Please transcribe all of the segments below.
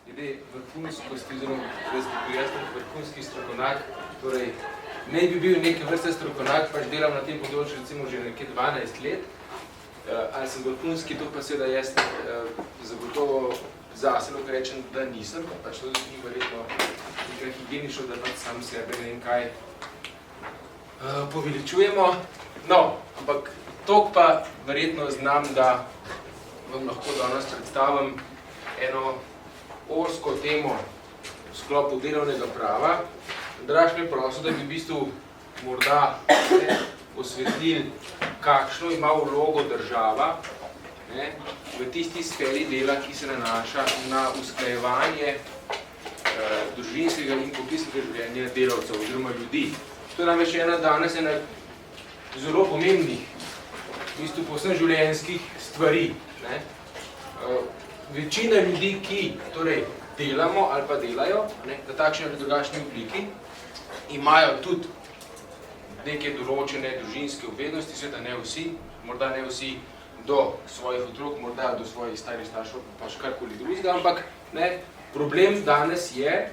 glede vrhunskosti, oziroma vrhunski strokovnjak, torej naj bi bil neke vrste strokovnjak, pač delam na tem področju recimo že nekje 12 let, ali sem vrhunski, to pa seveda jaz zagotovo zase lahko rečem, da nisem, pač to ni verjetno nekaj higienično, da pač sam sebe ne vem kaj poveličujemo. No, ampak toliko pa verjetno znam, da vam lahko danes predstavim eno orsko temo v sklopu delovnega prava. Draž me prosil, da bi v bistvu morda osvetlili, kakšno ima vlogo država v tisti sferi dela, ki se nanaša na usklajevanje družinskega in poklicnega življenja delavcev oziroma ljudi. To je namreč danes ena zelo pomembnih, v bistvu povsem življenjskih stvari. Večina ljudi, ki torej delamo ali pa delajo v takšni ali drugačni obliki, imajo tudi neke določene družinske obveznosti, seveda ne vsi, morda ne vsi do svojih otrok, morda do svojih starih staršev, pa še karkoli drugega, ampak problem danes je,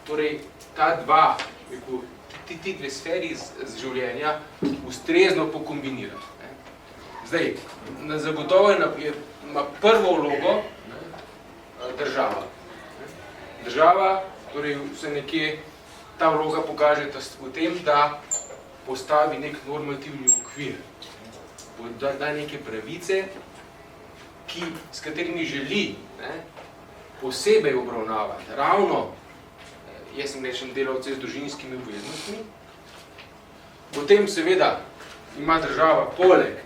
torej ta dva, ti dve sferi z življenja ustrezno pokombinirati. Zdaj, zagotovo ima prvo vlogo država. Država, torej se nekje ta vloga pokaže v tem, da postavi nek normativni okvir, da neke pravice, s katerimi želi posebej obravnavati ravno, jaz sem rečem, delavce z družinskimi obveznostmi. Potem seveda ima država poleg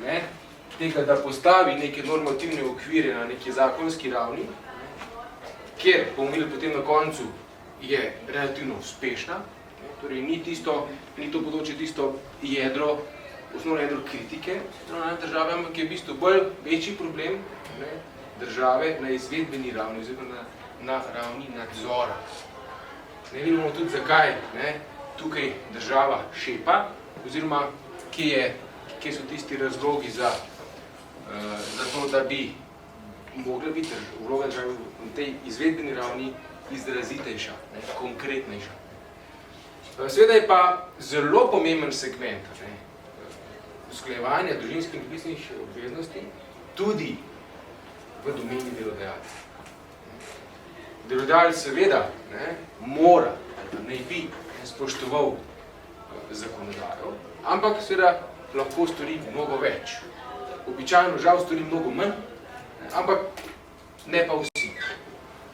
tega, da postavi neke normativne okvire na neki zakonski ravni, kjer, bomo videli potem na koncu, je relativno uspešna, torej ni to področje tisto jedro, osnovno jedro kritike države, ampak je v bistvu bolj večji problem države na izvedbeni ravni, oziroma na ravni nadzora. Ne vidimo tudi, zakaj tukaj država šepa, oziroma kje so tisti razlogi za to, da bi mogla biti vloga države v tej izvedbeni ravni izrazitejša, konkretnejša. Seveda je pa zelo pomemben segment usklajevanja družinskih in poklicnih obveznosti tudi v domeni delodajalca. Delodajalec seveda mora, naj bi spoštoval zakonodajo, ampak seveda lahko stori mnogo več. Običajno žal stori mnogo manj, ampak ne pa vsi.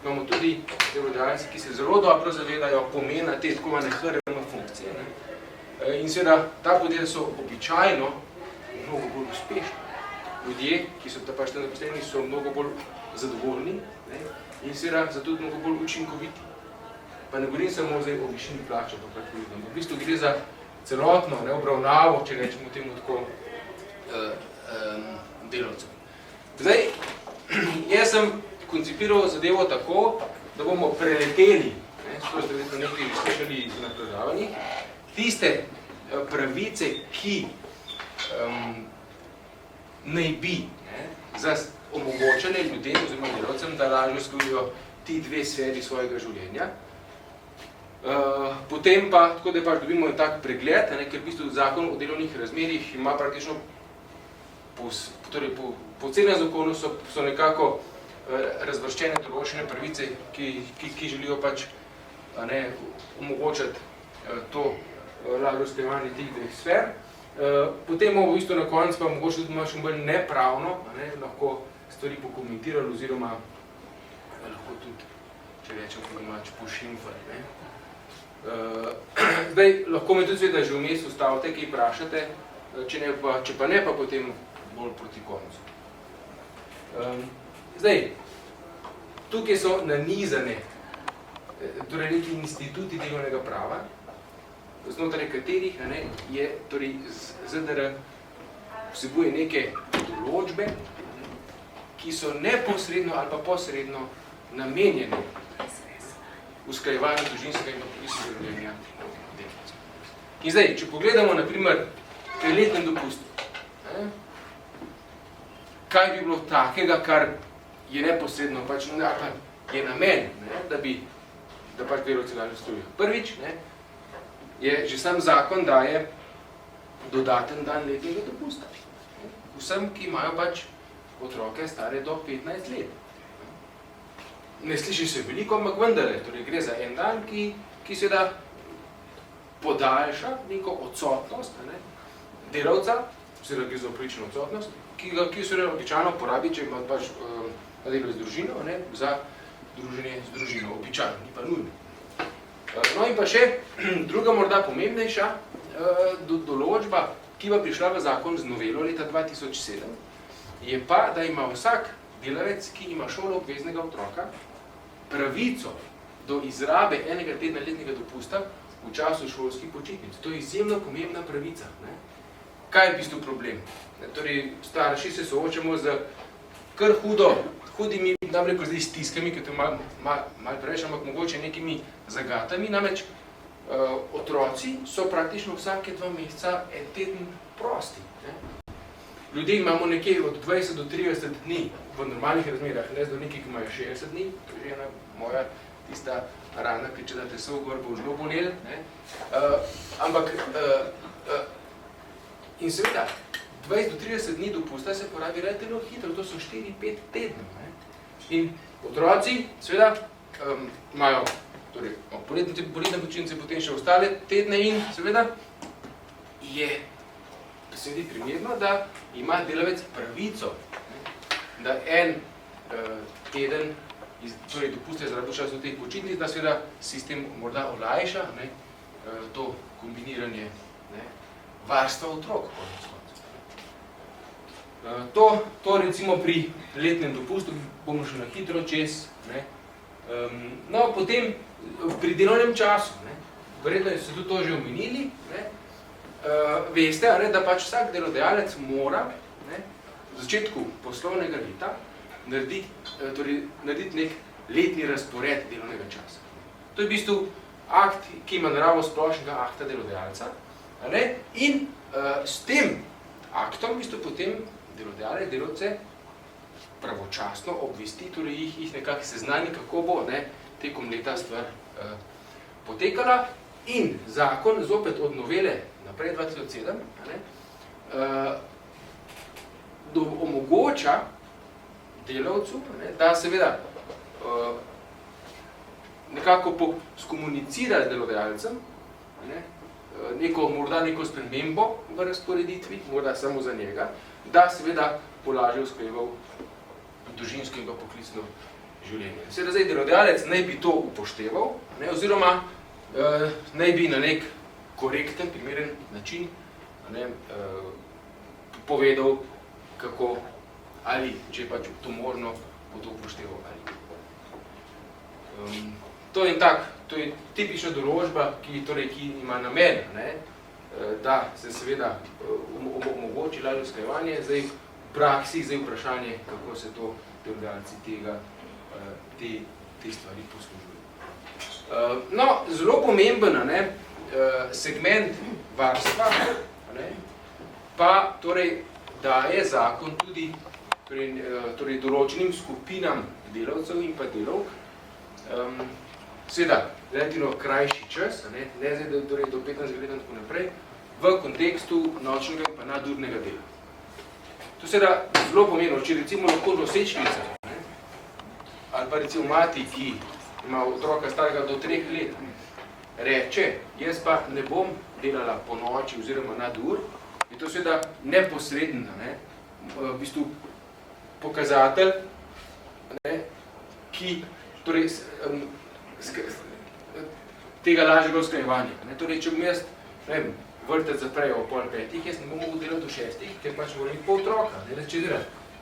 Imamo tudi delodajalci, ki se zelo dobro zavedajo pomena te tako imane HRM funkcije. In seveda ta podjetja so običajno mnogo bolj uspešni. Ljudje, ki so pač tam zaposleni, so mnogo bolj zadovoljni in seveda zato tudi mnogo bolj učinkoviti. Pa ne govorim samo zdaj o višini plače, v bistvu gre za celotno obravnavo, če rečemo temu tako, delavcev. Zdaj, jaz sem koncipiral zadevo tako, da bomo preleteli, skozi da nekaj slišali na predavanjih, tiste pravice, ki naj bi omogočale ljudem oziroma delavcem, da lažje usklajujejo ti dve sferi svojega življenja. Potem pa, tako da pač dobimo tak pregled, ker v bistvu zakon o delovnih razmerjih ima praktično po celem zakonu so nekako razvrščene določene pravice, ki želijo pač omogočati to lažje usklajevanje teh dveh sfer. Potem bomo v bistvu na koncu pa mogoče tudi malo še bolj nepravno lahko stvari pokomentirali oziroma lahko tudi, če rečem, pošimfali. Zdaj, lahko me tudi seveda že vmes ustavite, kaj vprašate, če pa ne, pa potem bolj proti koncu. Zdaj, tukaj so nanizane torej neki instituti delovnega prava, znotraj katerih je torej ZDR vsebuje neke določbe, ki so neposredno ali pa posredno namenjene usklajevanju družinskega in poklicnega življenja delavcev. In zdaj, če pogledamo na primer pri letnem dopustu, kaj bi bilo takega, kar je neposredno, pač, je namen, ne, da pač delavci lažje storijo. Prvič, ne, je že sam zakon daje dodaten dan letnega dopusta. Vsem, ki imajo pač otroke stare do 15 let. Ne sliši se veliko, ampak vendarle, torej gre za en dan, ki seveda podaljša neko odsotnost, ne, delavca, seveda gre za upravičeno odsotnost, ki seveda običajno porabi, če ima pač delo z družino, ne, za druženje z družino, običajno, ni pa nujno. No in pa še druga morda pomembnejša določba, ki pa prišla v zakon z novelo leta 2007, je pa, da ima vsak delavec, ki ima šolo obveznega otroka, pravico do izrabe enega tedna letnega dopusta v času šolskih počitnic. To je izjemno pomembna pravica. Ne? Kaj je v bistvu problem? Torej, starši se soočamo z kar hudimi, nam rekel zdaj stiskami, ki to je malo preveč, ampak mogoče nekimi zagatami, namreč otroci so praktično vsake 2 meseca en teden prosti. Ne? Ljudje imamo nekje od 20 do 30 dni v normalnih razmerah, ne zdravniki, ki imajo 60 dni, to je že ena moja tista rana, ki če date so gor, bo zelo bolel. Ampak, in seveda, 20 do 30 dni dopusta se porabi relativno hitro, to so 4-5 tednov. Ne? In otroci, seveda, imajo poletne počitnice, potem še ostale tedne in seveda je primerno, da ima delavec pravico, da en teden torej dopuste zaradi času teh počitnic, da seveda sistem morda olajša to kombiniranje varstva otrok. To recimo pri letnem dopustu bomo šli na hitro čez. No, potem pri delovnem času, verjetno so tudi to že omenili, veste, da pač vsak delodajalec mora v začetku poslovnega leta narediti nek letni razpored delovnega časa. To je v bistvu akt, ki ima naravo splošnega akta delodajalca, in s tem aktom v bistvu potem delodajalec delavce pravočasno obvesti, torej jih nekako seznani, kako bo tekom leta stvar potekala, in zakon zopet od novele naprej 2007 omogoča delavcu, da seveda nekako skomunicira z delodajalcem morda neko spremembo v razporeditvi, morda samo za njega, da seveda polažje usklajeval družinsko in poklicno življenje. Seveda zdaj delodajalec naj bi to upošteval, oziroma naj bi na nek korekten, primeren način povedal, kako ali, če je pač to možno, bo to upošteval ali. To je tipična določba, ki ima namen, da se seveda omogoči lažje usklajevanje, zdaj v praksi, zdaj vprašanje, kako se to delodajalci te stvari poslužujejo. No, zelo pomemben segment varstva pa torej daje zakon tudi določenim skupinam delavcev in pa delavk, seveda, relativno krajši čas, ne zdaj do 15 let in tako naprej, v kontekstu nočnega in pa nadurnega dela. To seveda zelo pomembno, če recimo lahko nosečnica, ali pa recimo mati, ki ima otroka starega do 3 let, reče, jaz pa ne bom delala po noči oziroma nadur, je to seveda neposredno, v bistvu pokazatelj, ki torej tega lažjega usklajevanja. Torej, če bom jaz vrtec zaprejo ob 4:30, jaz ne bom mogel delati do 6, ker pač moram imeti pol otroka.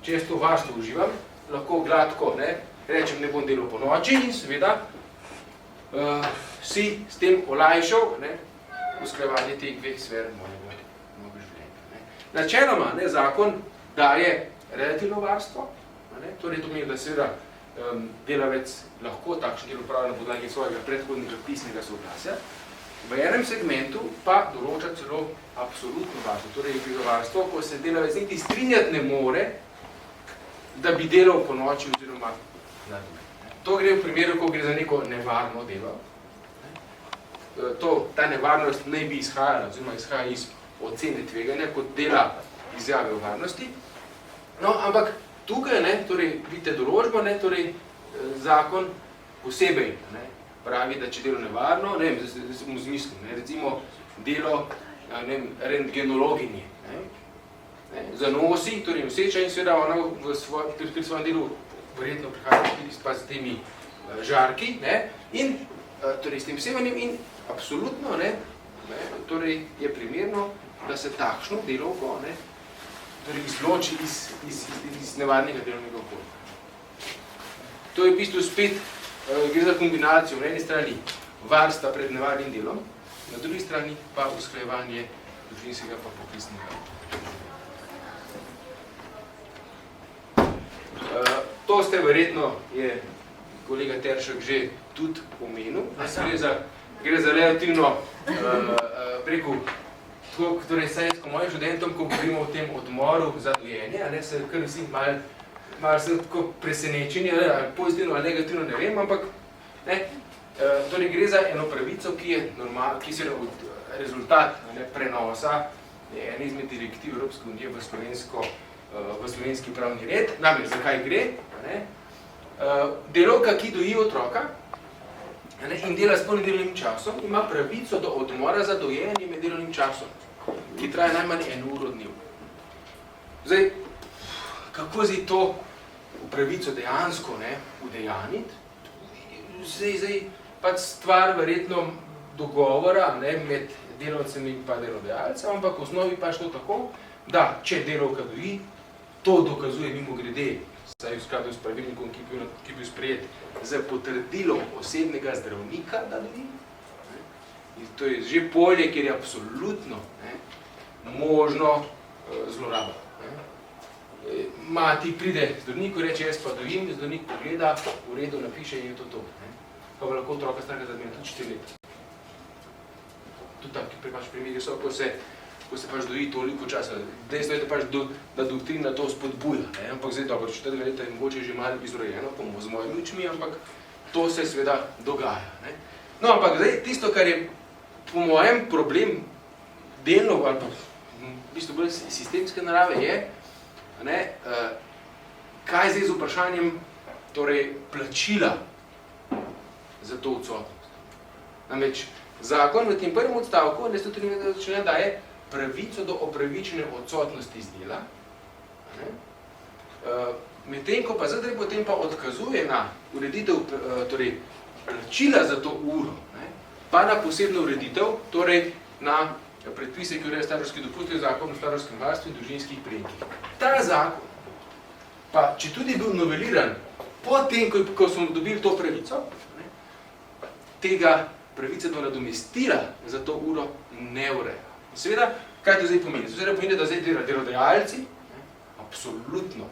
Če jaz to varstvo uživam, lahko gladko rečem, ne bom delal po noči in seveda si s tem olajšal usklajevanje teh dveh sfer mojega življenja. Načeloma zakon daje relativno varstvo, torej to pomeni, da seveda delavec lahko takšen del opravlja na podlagi svojega predhodnega pisnega soglasja, v enem segmentu pa določa celo absolutno varstvo, torej je varstvo, ko se delavec niti strinjati ne more da bi delal po noči oziroma na dne. To gre v primeru, ko gre za neko nevarno delo. Ta nevarnost naj bi izhajala, oziroma izhaja iz ocene tveganja, kot dela izjave o varnosti. No, ampak tukaj, torej, vidite določbo, torej, zakon posebej pravi, da če delo nevarno, ne vem, v zmislu, recimo delo rentgenologinje, zanosi, torej noseča in seveda ona pri svojem delu verjetno prihaja s temi žarki in torej s tem sevanjem in absolutno torej je primerno, da se takšno delovko torej izloči iz nevarnega delovnega okolja. To je v bistvu spet gre za kombinacijo na eni strani varstva pred nevarnim delom, na drugi strani pa usklajevanje družinskega pa poklicnega. To ste verjetno, je kolega Teršek že tudi omenil, gre za relativno preko, torej sajsko mojim študentom, ko govorimo o tem odmoru za dojenje, se kar vsi malo sem tako presenečeni, ali pozitivno ali negativno, ne vem, ampak torej gre za eno pravico, ki je rezultat prenosa ene izmed direktiv Evropske unije v slovenski pravni red. Namreč, zakaj gre? Delavka, ki doji otroka in dela s polnim delovnim časom, ima pravico do odmora za dojenje med delovnim časom, ki traja najmanj 1 uro dnevno. Zdaj, kako zdaj to pravico dejansko udejaniti? Zdaj pač stvar verjetno dogovora med delavcem in pa delodajalcem, ampak v osnovi pač to tako, da če delavka doji, to dokazuje mimogrede, saj v skladu s pravilnikom, ki je bil sprejet za potrdilom osebnega zdravnika, da doji. In to je že polje, kjer je absolutno možno zloraba. Mati pride zdravniku, reče, jaz pa dojim, zdravnik pogleda, v redu napiše in je to. Pa lahko otroka starega zadnje tudi 4 leta. Tudi taki primeri so, ko se pač doji toliko časa. Dejstvo je, da doktrina to spodbuja. Ampak zdaj dobro, 4 leta je mogoče že malo izrojeno, z mojimi očmi, ampak to se seveda dogaja. No, ampak zdaj tisto, kar je po mojem problem delno, ali pa v bistvu bolj sistemske narave je, kaj zdaj z vprašanjem plačila za to odsotnost. Namreč, zakon v tem prvem odstavku 193. člena daje pravico do opravičene odsotnosti iz dela, medtem ko pa zdaj potem pa odkazuje na ureditev plačila za to uro, pa na posebno ureditev, torej na predpise, ki ureja starševski dopust, je zakon o starševskem varstvu in družinskih prejemkih. Ta zakon, pa če tudi bil noveliran potem, ko smo dobili to pravico, tega pravice do nadomestila za to uro ne ureja. Seveda, kaj to zdaj pomeni? Seveda pomeni, da zdaj delodajalci absolutno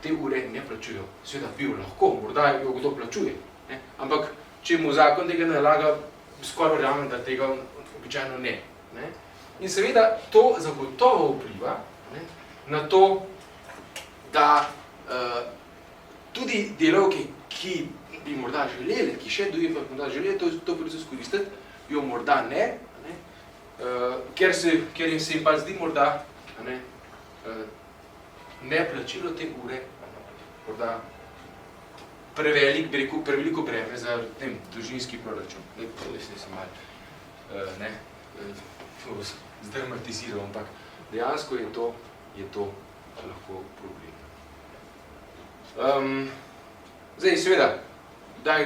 te ure ne plačujejo. Seveda bi jo lahko, morda jo kdo plačuje. Ampak, če mu zakon tega nalaga, skoraj verjamem, da tega običajno ne. In seveda, to zagotovo vpliva na to, da tudi delavki, ki bi morda želeli, ki še dojijo, pa morda želeli to pravico izkoristiti, jo morda ne, ker jim se jim pa zdi morda neplačilo te ure morda preveliko breme za družinski proračun. Se malo zdramatiziral, ampak dejansko je to lahko problem. Zdaj, seveda, da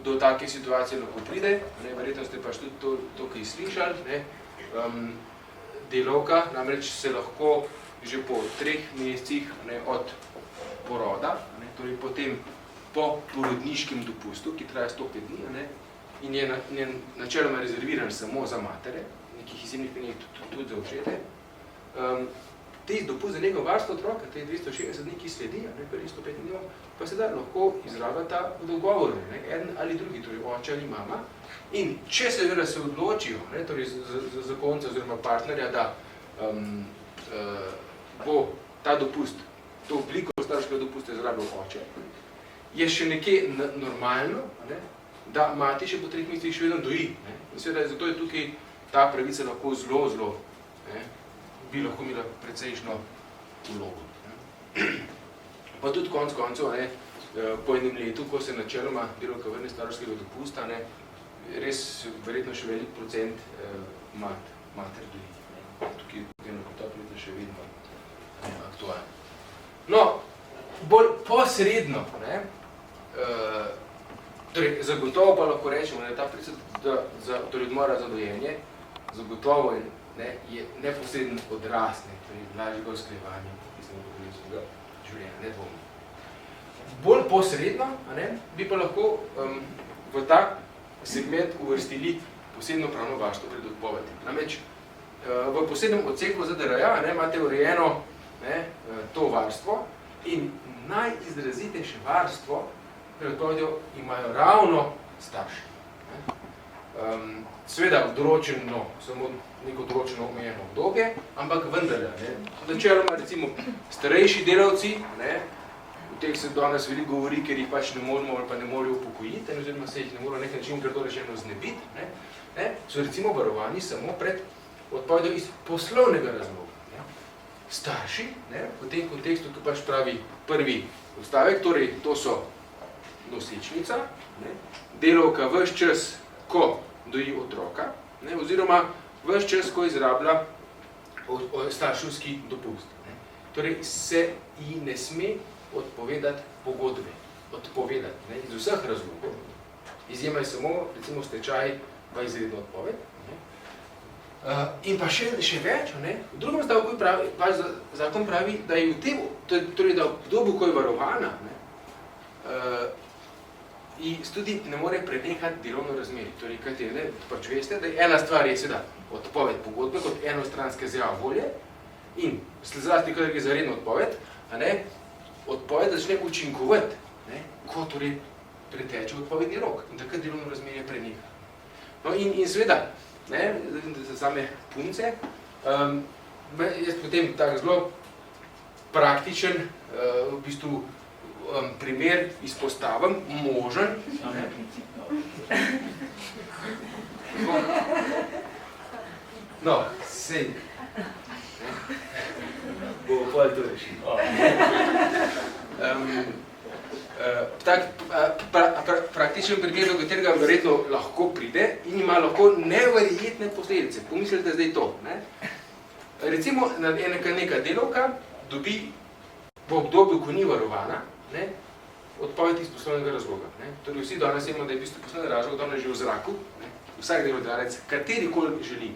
do take situacije lahko pride, verjetno ste pač tudi to kaj slišali, delavka, namreč se lahko že po 3 mesecih od poroda, torej potem po porodniškem dopustu, ki traja 105 dni, in je načeloma rezerviran samo za matere, nekih izjemnih primerih tudi za očete, te dopust za nego varstvo otroka, te 260 dni, ki sledi, prvih 105 dni, pa se da lahko izrabata v dogovoru, eden ali drugi, torej oče ali mama. In če se odločijo, torej za zakonca oziroma partnerja, da bo ta dopust, to obliko starševskega dopusta izrabil oče, je še nekje normalno, ne, da mati še po 3 mesecih še vedno doji. Ne. In seveda zato je tukaj ta pravica lahko zelo, ne, bi lahko imela precejšno vlogo. Ne. Pa tudi konec koncev, ne, po enem letu, ko se načeloma delavka vrne starševskega dopusta, ne, res verjetno še velik procent mater doji. Tukaj je ta pravica še vedno aktualna. No, bolj posredno, ne, torej, zagotovo pa lahko rečemo, da ta pravica torej odmora za dojenje, zagotovo je neposreden odraz, ne, torej lažjega usklajevanja poklicnega življenja, ne dvomno. Bolj posredno, ne, bi pa lahko v ta segment uvrstili posebno pravno varstvo pred odpovedi. Namreč v posebnem odseku ZDR-ja imate urejeno to varstvo in najizrazitejše varstvo pred odpovedjo imajo ravno starši. Seveda določeno, samo neko določeno omejeno obdobje, ampak vendarle. Načeloma recimo starejši delavci, o teh se danes veliko govori, ker jih pač ne moramo ali pa ne morajo upokojiti, oziroma se jih ne morajo nek način, ker to rečeno znebiti, so recimo varovani samo pred odpovedjo iz poslovnega razloga. Starši, v tem kontekstu, to pač pravi prvi odstavek, torej to so nosečnica, delavka ves čas, ko doji otroka, oziroma ves čas, ko izrablja starševski dopust. Torej se ji ne sme odpovedati pogodbe. Odpovedati, iz vseh razlogov. Izjema je samo, recimo, stečaj pa izredno odpoved. In pa še več, v drugem stavku zakon pravi, da je v tem, torej da v obdobju, ko je varovana, tudi ne more prenehati delovno razmerje. Torej, kajte, pač veste, da ena stvar je seveda odpoved pogodbe kot enostranska izjava volje in zlasti, kadar je za redno odpoved, odpoved začne učinkovati, ko torej preteče odpovedni rok in takrat delovno razmerje preneha. No in seveda, za same punce, jaz potem tak zelo praktičen v bistvu primer izpostavim, možen. No, sej. Bomo pol to rešili. Praktičen primer, do katerega verjetno lahko pride in ima lahko neverjetne posledice. Pomislite zdaj to. Recimo, neka delavka dobi v obdobju, ko ni varovana, odpoved iz poslovnega razloga. Torej vsi danes imamo, da je v bistvu poslovni razlog danes že v zraku. Vsak delodajalec, katerikoli želi,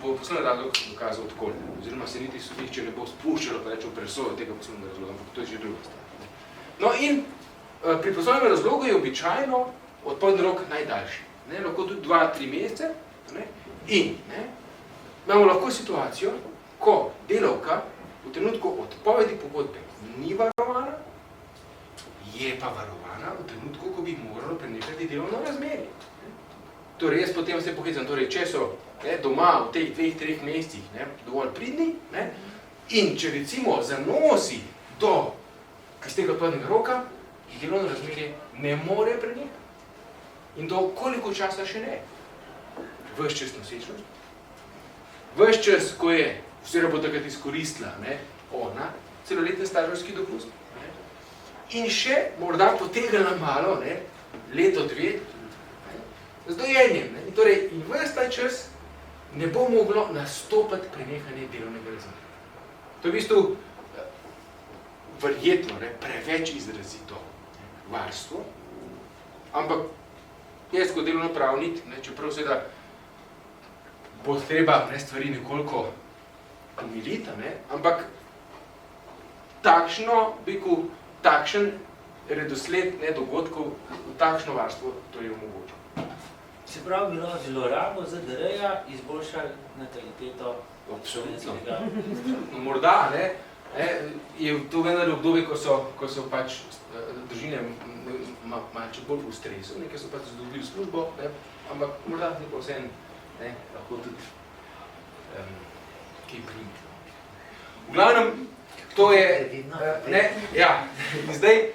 bo poslovni razlog dokazal odkoli. Oziroma se niti sodišče ne bo spuščalo, pa reče v presojo tega poslovnega razloga, ampak to je že druga stvar. No in pri poslovnem razlogu je običajno odpovedni rok najdaljši. Lahko tudi 2-3 mesece. In imamo lahko situacijo, ko delavka v trenutku odpovedi pogodbe ni varovana, je pa varovana v trenutku, ko bi moralo prenehati delovno razmerje. Torej, jaz potem se pohecam, torej, če so doma v teh 2-3 mesecih dovolj pridni in če recimo zanosi do iz tega odpovednega roka, delovno razmerje ne more prenehati. In to koliko časa še ne? Ves čas nosečnost. Ves čas, ko je, vse bo takrat izkoristila ona, celoletni starševski dopust. In še morda potegnila malo, leto, 2, z dojenjem. In torej, in ves ta čas ne bo moglo nastopati prenehanje delovnega razmerja. To je v bistvu verjetno preveč izrazito varstvo, ampak jaz kot delovno pravnik, čeprav seveda bo treba stvari nekoliko umiliti, ampak takšen redosled dogodkov, takšno varstvo to je omogočeno. Se pravi, bilo zlorabo ZDR-ja izboljšali nataliteto slovenskega? Morda, je to vendar obdobje, ko so pač družine malce bolj v stresu, ker so pač dobili službo, ampak morda ne pa vseeno lahko tudi kaj primiti. V glavnem, to je, ja, in zdaj,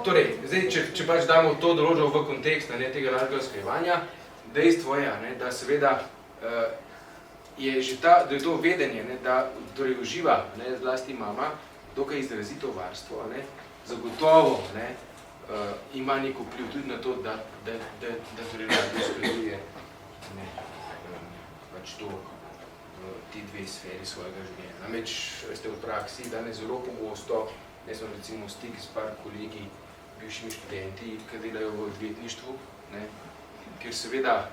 torej, če pač damo to določbo v kontekst tega lažnega usklajevanja, dejstvo je, da seveda je že da je to vedenje, da torej uživa, zlasti mama, dokaj izrazito varstvo, zagotovo ima nek vpliv tudi na to, da torej lažno usklajuje pač to, ti dve sferi svojega življenja. Namreč, veste, v praksi danes zelo pogosto, smo recimo stik s par kolegi, bivšimi študenti, ki delajo v odvetništvu, ker seveda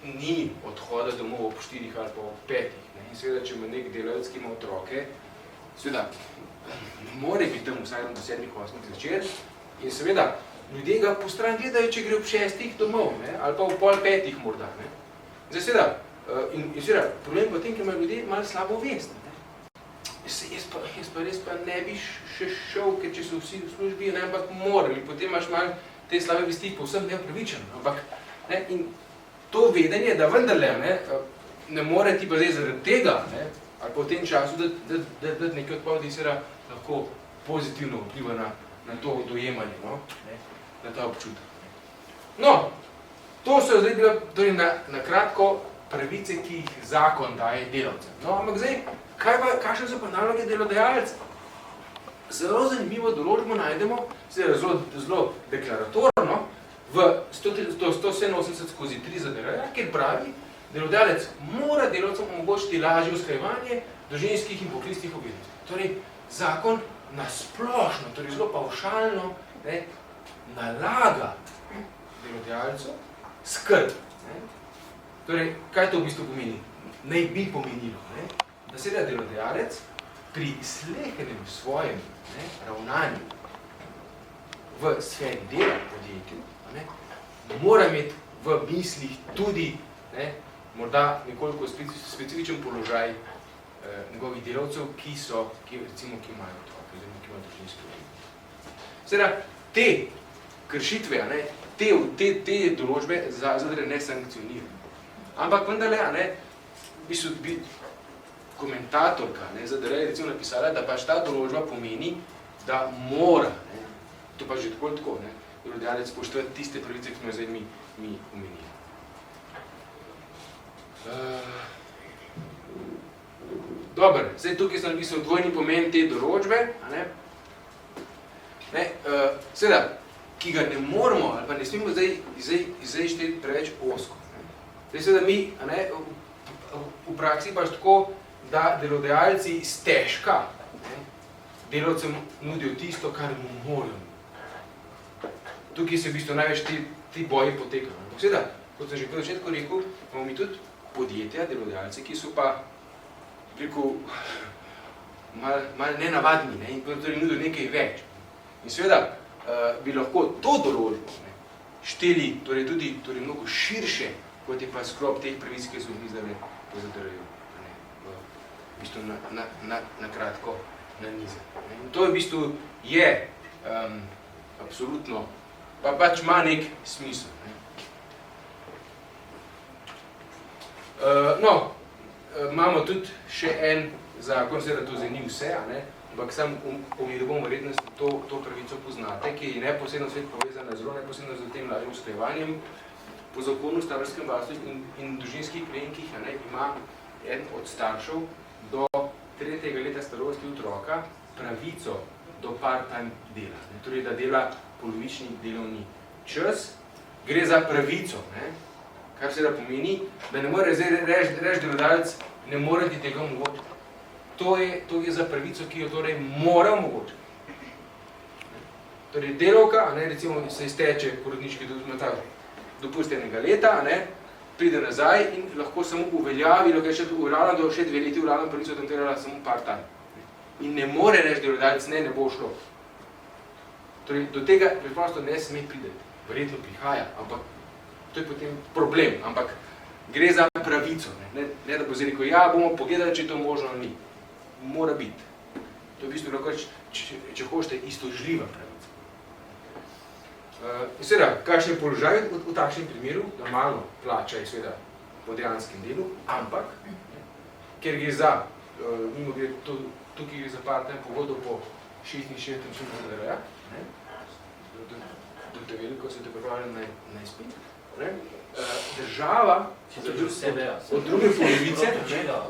ni odhoda domov ob 4 ali pa ob 5. In seveda, če ima nek delavec, ki ima otroke, seveda ne more biti tam vsaj do 7-8 zvečer in seveda ljudje ga po stran gledajo, če gre ob 6 domov, ali pa ob pol 5 morda. Zdaj seveda, in seveda, problem pa tem, ker imajo ljudje malo slabo vest. Jaz pa res pa ne bi še šel, ker če so vsi v službi, ampak morali, potem imaš malo te slabe vesti povsem neupravičeno. Ampak, in to vedenje, da vendarle ne more ti pa zdaj zaradi tega, ali pa v tem času, da nekaj odpovedi seveda lahko pozitivno vpliva na to dojemanje, na ta občutek. No, to so zdaj bila torej na kratko pravice, ki jih zakon daje delavcem. No, ampak zdaj, kakšne so pa naloge delodajalca? Zelo zanimivo določbo najdemo, zelo deklaratorno, v 187/3 ZDR, kjer pravi, delodajalec mora delavcem omogočiti lažje usklajevanje družinskih in poklicnih obveznosti. Torej, zakon nasplošno, torej zelo pavšalno, nalaga delodajalcu skrb. Torej, kaj to v bistvu pomeni? Naj bi pomenilo, da seveda delodajalec pri slehernem svojem ravnanju v sferi dela podjetju mora imeti v mislih tudi morda nekoliko specifičen položaj njegovih delavcev, ki imajo otroke, oziroma ki imajo družinske obveznosti. Seveda, te kršitve, te določbe ZDR ne sankcionirajo. Ampak vendarle, v bistvu bi komentatorka ZDR je recimo napisala, da pač ta določba pomeni, da mora, to pa že tako, delodajalec spoštovati tiste pravice, ki smo zdaj mi omenili. Dobro, zdaj tukaj sem napisal dvojni pomen te določbe, seveda, ki ga ne moramo, ali pa ne smemo zdaj šteti preveč osko. Zdaj seveda mi v praksi pač tako, da delodajalci stežka delavcem nudijo tisto, kar mu morajo. Tukaj se v bistvu največ ti boji potekajo. Seveda, kot sem že v začetku rekel, imamo mi tudi podjetja, delodajalce, ki so pa malo nenavadni in torej nudijo nekaj več. In seveda bi lahko to določbo šteli tudi mnogo širše, kot je pa sklop teh pravic, ki so jih zdaj v ZDR-ju v bistvu na kratko nanizali. In to v bistvu je absolutno, pa pač ima nek smisel. No, imamo tudi še en zakon, seveda to zdaj ni vse, ampak sam da bomo verjetno to pravico poznate, ki je neposredno svet povezana zelo neposredno z tem lažjim usklajevanjem. Po zakonu o starševskem varstvu in družinskih prejemkih ima en od staršev do 3. leta starosti otroka pravico do part-time dela. Torej, da dela polovični delovni čas. Gre za pravico, kar seveda pomeni, da ne more zdaj reči delodajalec, ne more ti tega omogočiti. To je za pravico, ki jo torej mora omogočiti. Torej, delavka, recimo se izteče porodniški dopust enega leta, pride nazaj in lahko samo uveljavi, da še 2 leti uveljavljam pravico, da delala samo part-time. In ne more reči delodajalec, ne bo šlo. Torej, do tega preprosto ne sme priti. Verjetno prihaja, ampak to je potem problem. Ampak gre za pravico. Ne da bo zdaj rekel, ja, bomo pogledali, če to možno ni. Mora biti. To je v bistvu lahko, če hočete, istožljiva pravica. In seveda, kakšen je položaj v takšnem primeru? Normalno plača je seveda po dejanskem delu, ampak, ker gre za mimo gre, tukaj gre za part-time pogodbo po 66. členu ZDR-ja, da veliko se te pripravljali na izpit. Država od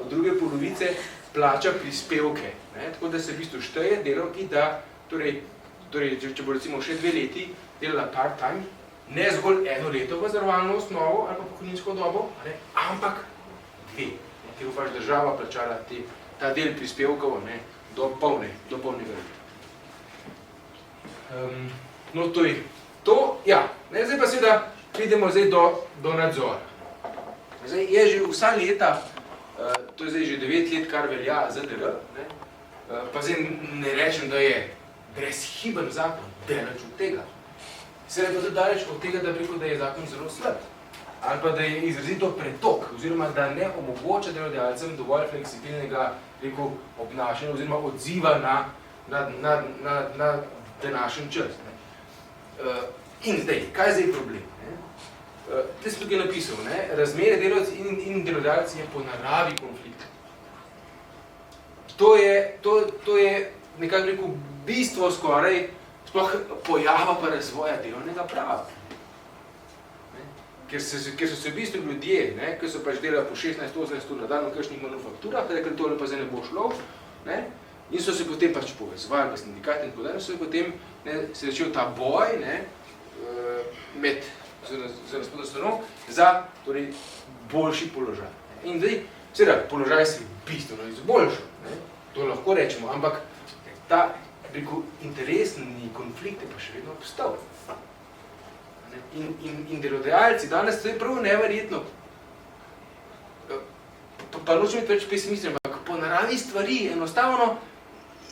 druge polovice plača prispevke, tako da se v bistvu šteje delavki, da torej, če bo recimo še 2 leti delala part-time, ne zgolj 1 leto v zavarovalno osnovo ali pa pokojninsko dobo, ampak 2, ker bo pač država plačala ta del prispevkov do polnega leta. No, to je to. Ja, zdaj pa seveda pridemo do nadzora. Zdaj je že vsa leta, to je zdaj že 9 let, kar velja ZDR, pa zdaj ne rečem, da je brezhiben zakon, daleč od tega. Se je pa tudi daleč od tega, da bi rekel, da je zakon zelo slab, ali pa da je izrazito pretok, oziroma da ne omogoča delodajalcem dovolj fleksibilnega obnašanja oziroma odziva na današnji čas. In zdaj, kaj je zdaj problem? Tukaj sem tukaj napisal, razmere delavci in delodajalci je po naravi konflikta. To je nekako rekel bistvo skoraj sploh pojava pa razvoja delovnega prava. Ker so se v bistvu ljudje, ki so pač delali po 16-18 ur na dan v kakšnih manufakturah, rekli, tole pa zdaj ne bo šlo, in so se potem pač povezvali v sindikate in tako dalje, so se potem se začel ta boj med gospodarstvom za boljši položaj. In zdaj, seveda, položaj se bistveno izboljšal, to lahko rečemo, ampak ta interesni konflikt je pa še vedno obstal. In delodajalci danes to je prav neverjetno, pa nočem biti več pesimističen, ampak po naravi stvari enostavno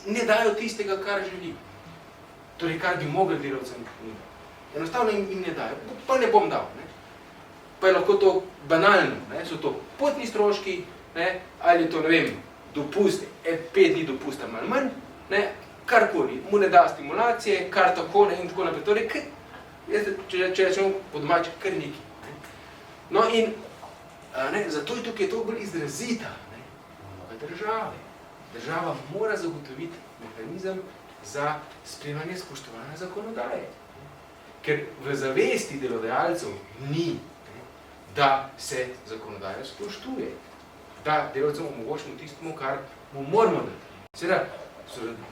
ne dajo tistega, kar želi. Torej, kar bi mogli delavcem ponuditi. Enostavno jim ne dajo, pa ne bom dal. Pa je lahko to banalno, so to potni stroški, ali je to, ne vem, dopust, 5 dni dopusta malo manj, karkoli, mu ne da stimulacije, kar tako in tako naprej. Torej, če rečemo po domači, kar neki. No in zato je tukaj to bolj izrazita nove države. Država mora zagotoviti mehanizem za sprejemanje spoštovanja zakonodaje. Ker v zavesti delodajalcev ni, da se zakonodaja spoštuje. Da delavcem omogočimo tistemu, kar mu moramo dati. Seveda,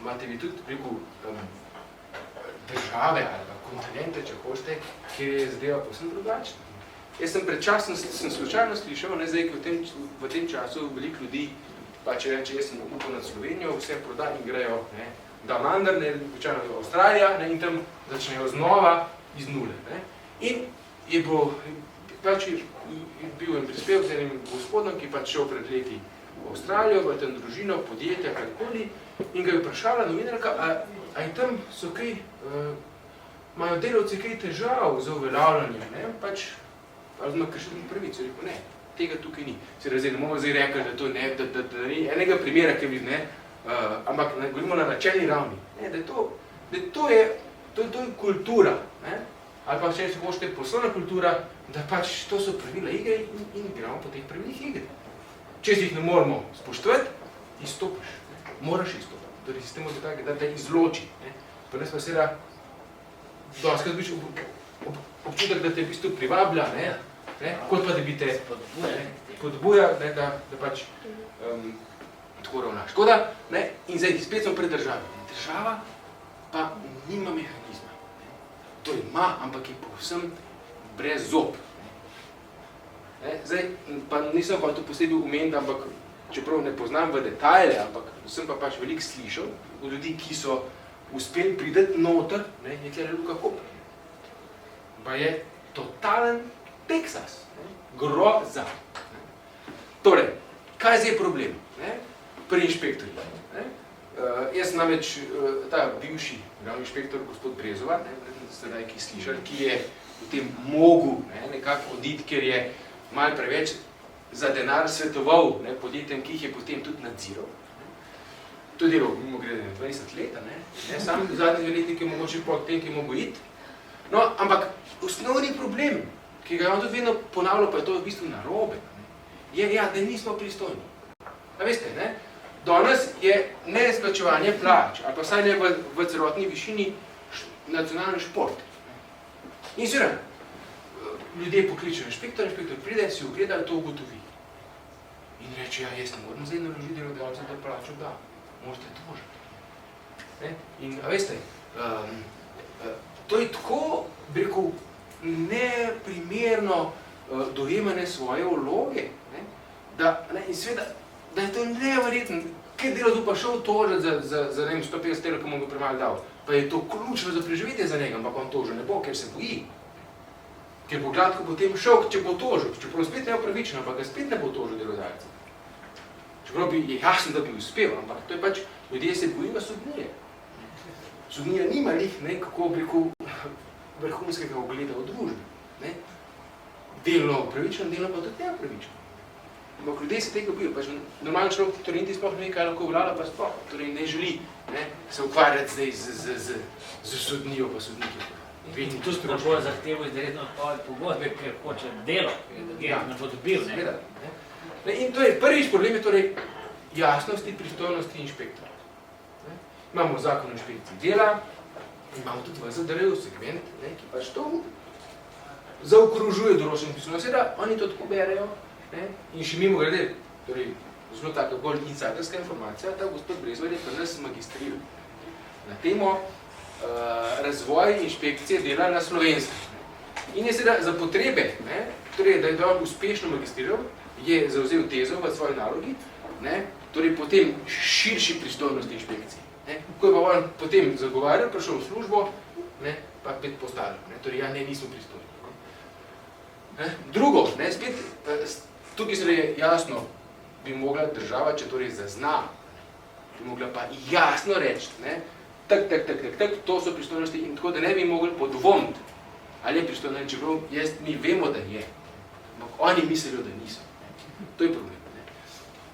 imate vi tudi rekel države ali pa kontinente, če hočete, kjer je zadeva povsem drugačna. Jaz sem pred časom slučajno slišal, zdaj, v tem času veliko ljudi, pa če reče, jaz sem upal nad Slovenijo, vse proda in grejo Damander, običajno v Avstralija, in tam začnejo znova iz nule. In je bil en prispevek z enim gospodom, ki je pač šel pred leti v Avstralijo, v tem družino, podjetja, karkoli, in ga je vprašala novinarka, a je tam so kaj, imajo delavci kaj težav za uveljavljanje, pač, ali zna kršitev pravic, je rekel, ne, tega tukaj ni. Se razred, ne bomo zdaj rekli, da to ne, da ni enega primera, ki bi, ampak govorimo na načelni ravni, da to je kultura, ali pa če se hočete poslovna kultura, da pač to so pravila igre in igramo po teh pravilih igre. Če si jih ne moramo spoštovati, izstopiš, moraš izstopiti. Torej, sistem je tak, da te izloči. Pa ne pa seveda, doskrat dobiš občutek, da te v bistvu privablja, kot pa da bi te podbuja, da pač tako ravnaš. Tako da, in zdaj spet smo pred državo. Država pa nima mehanizma. To ima, ampak je povsem brez zob. Zdaj, pa nisem hotel posebej omeniti, ampak čeprav ne poznam v detajle, ampak sem pa pač veliko slišal od ljudi, ki so uspeli priti noter, je tle Luka Koper. Pa je totalen Teksas, groza. Torej, kaj zdaj je problem? Pri inšpektorjih. Jaz sem namreč ta bivši glavni inšpektor, gospod Brezova, sedaj, ki slišali, ki je potem mogel nekako oditi, ker je malo preveč za denar svetoval podjetjem, ki jih je potem tudi nadziral. To je delal, mimo grede, 20 leta, sam zadnji 2 letniki mogoče po tem, ki je mogel iti. No, ampak osnovni problem, ki ga je on tudi vedno ponavljal, pa je to v bistvu narobe, je, da nismo pristojni. A veste, danes je neizplačevanje plač, ali pa vsaj ne v celotni višini nacionalni šport. In seveda, ljudje pokličejo inšpektor pride, si ogleda, to ugotovi. In reče, ja, jaz ne moram zdaj naložiti delodajalca, da plačo da. Morate tožiti. In, a veste, to je tako, bi rekel, neprimerno dojemanje svoje vloge, in seveda, da je to neverjetno, ker delodajalec pa šel tožiti za 150 evrov, ki mu ga premalo dal, pa je to ključno za preživetje za njega, ampak on tožil ne bo, ker se boji. Ker bo gladko potem šel, če bo tožil, čeprav spet neupravičeno, ampak ga spet ne bo tožil delodajalca. Čeprav je jasno, da bi uspel, ampak to je pač, ljudje se bojijo sodnije. Sodnija nima njih, kako bi rekel, vrhunskega ugleda v družbi. Delno upravičeno, delno pa tudi neupravičeno. Ampak ljudje se tega bojijo, pač normalno človek, torej niti sploh ne ve, kaj lahko vlada, pa sploh, torej ne želi se ukvarjati zdaj z sodnijo pa sodniki. In tu smo bolj zahtevo izredno odpoved pogodbe, ker hoče delo, ker ne bo dobil. In to je prvič problem, je torej jasnosti, pristojnosti inšpektora. Imamo zakon o inšpekciji dela, imamo tudi v ZDR-ju segment, ki pač to zaokružuje določenim pristojnosti, da oni to tako berejo. In še mimo grede, torej zelo taka bolj insiderska informacija, da gospod Brezvar je pri nas magistriral na temo razvoj inšpekcije dela na Slovenskem. In je seveda za potrebe, torej, da je on uspešno magistriral, je zavzel tezo v svoji nalogi, torej potem širši pristojnosti inšpekcije. Ko je pa on potem zagovarjal, prišel v službo, pa spet postavil. Torej, ja, nismo pristojni. Drugo, spet, tukaj se je jasno, bi mogla država, če torej zazna, bi mogla pa jasno reči, tak, to so pristojnosti in tako, da ne bi mogli podvomiti, ali je pristojno, čeprav mi vemo, da je, ampak oni mislijo, da niso. To je problem.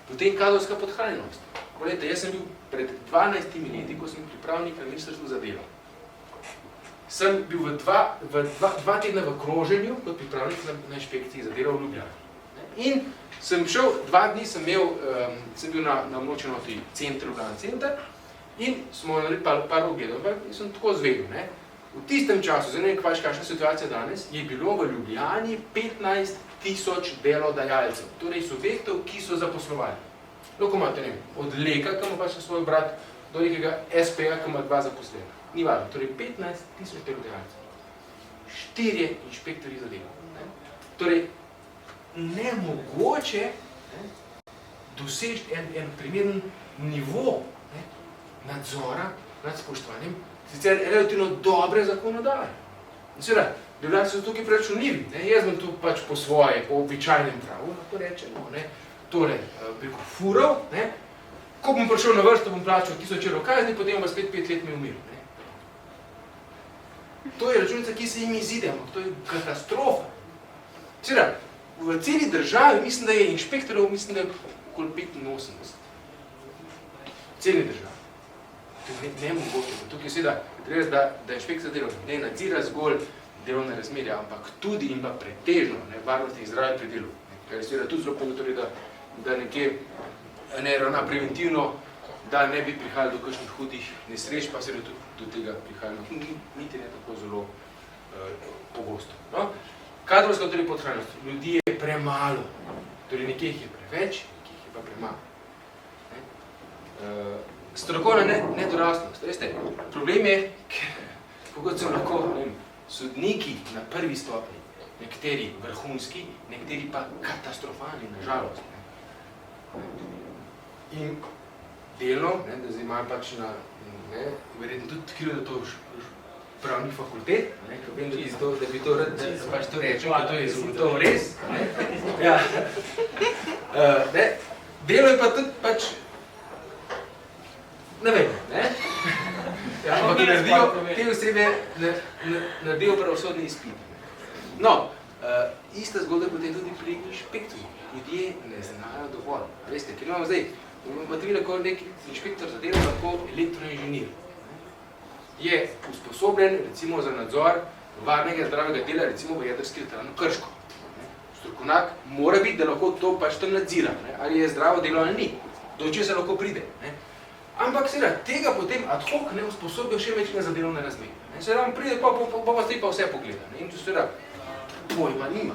Potem kadrovska podhranjenost. Poglejte, jaz sem bil pred 12 leti, ko sem pripravnik na Ministrstvu za delo. Sem bil dva tedna v kroženju kot pripravnik na inšpekciji za delo v Ljubljani. In sem šel, 2 dni sem bil na območju noti Ljubljana center in smo naredili par ogledov in sem tako zvedel. V tistem času, zdaj ne vem, kakšna situacija danes, je bilo v Ljubljani 15 000 delodajalcev, torej subjektov, ki so zaposlovali. Lahko imate, ne vem, od Leka, ki ima pač svoj brat, do nekega SP-ja, ki ima 2 zaposlena. Ni važno, torej 15 000 delodajalcev. 4 inšpektorji za delo. Torej, nemogoče doseči en primeren nivo nadzora nad spoštovanjem sicer relativno dobre zakonodaje. Seveda, delodajalci so tukaj preračunljivi. Jaz bom tu pač po svoje, po običajnem pravu, lahko rečemo, torej, preko furov, ko bom prišel na vrsto, bom plačal 1000 evrov kazni, potem bom spet 5 let me umiril. To je računica, ki se jim izide, ampak to je katastrofa. Seveda, v celi državi, mislim, da je inšpektorov, mislim, da je okoli 85. V celi državi. To je nemogoče. Tukaj seveda, treba, da inšpektor delo ne nadzira zgolj delovne razmerja, ampak tudi in pa pretežno varnost in zdravje pri delu. Kar je seveda tudi zelo pomembno, da nekje ne ravna preventivno, da ne bi prihajali do kakšnih hudih nesreč, pa seveda tudi do tega prihajalo niti ne tako zelo pogosto. Kadrovska torej podhranjenost. Ljudi je premalo. Torej nekje jih je preveč, nekje jih je pa premalo. Strokovna nedoraslost. Veste, problem je, kako so lahko sodniki na prvi stopnji, nekateri vrhunski, nekateri pa katastrofalni, nažalost. In delno, da zdaj imajo pač na, verjetno tudi odkrilo, da to pravnih fakultet, da bi to rad, da pač to rečem, da to je zagotovo res. Delo je pa tudi pač, ne vem, ampak te osebe naredijo pravosodni izpit. No, ista zgodba potem tudi pri inšpektorju. Ljudje ne znajo dovolj. Veste, ker imamo zdaj, pa tudi lahko nek inšpektor za delo, lahko elektroinženir. Je usposobljen, recimo, za nadzor varnega zdravega dela, recimo v jedrski elektrarni Krško. Strokovnjak mora biti, da lahko to pač tam nadzira, ali je zdravo delo ali ni. do česa lahko pride. Ne. Ampak seveda tega potem ad hoc ne usposobijo še večkrat za delovne razmere. Seveda on pride, pa vse pogleda. Ne. In tu seveda pojma nima.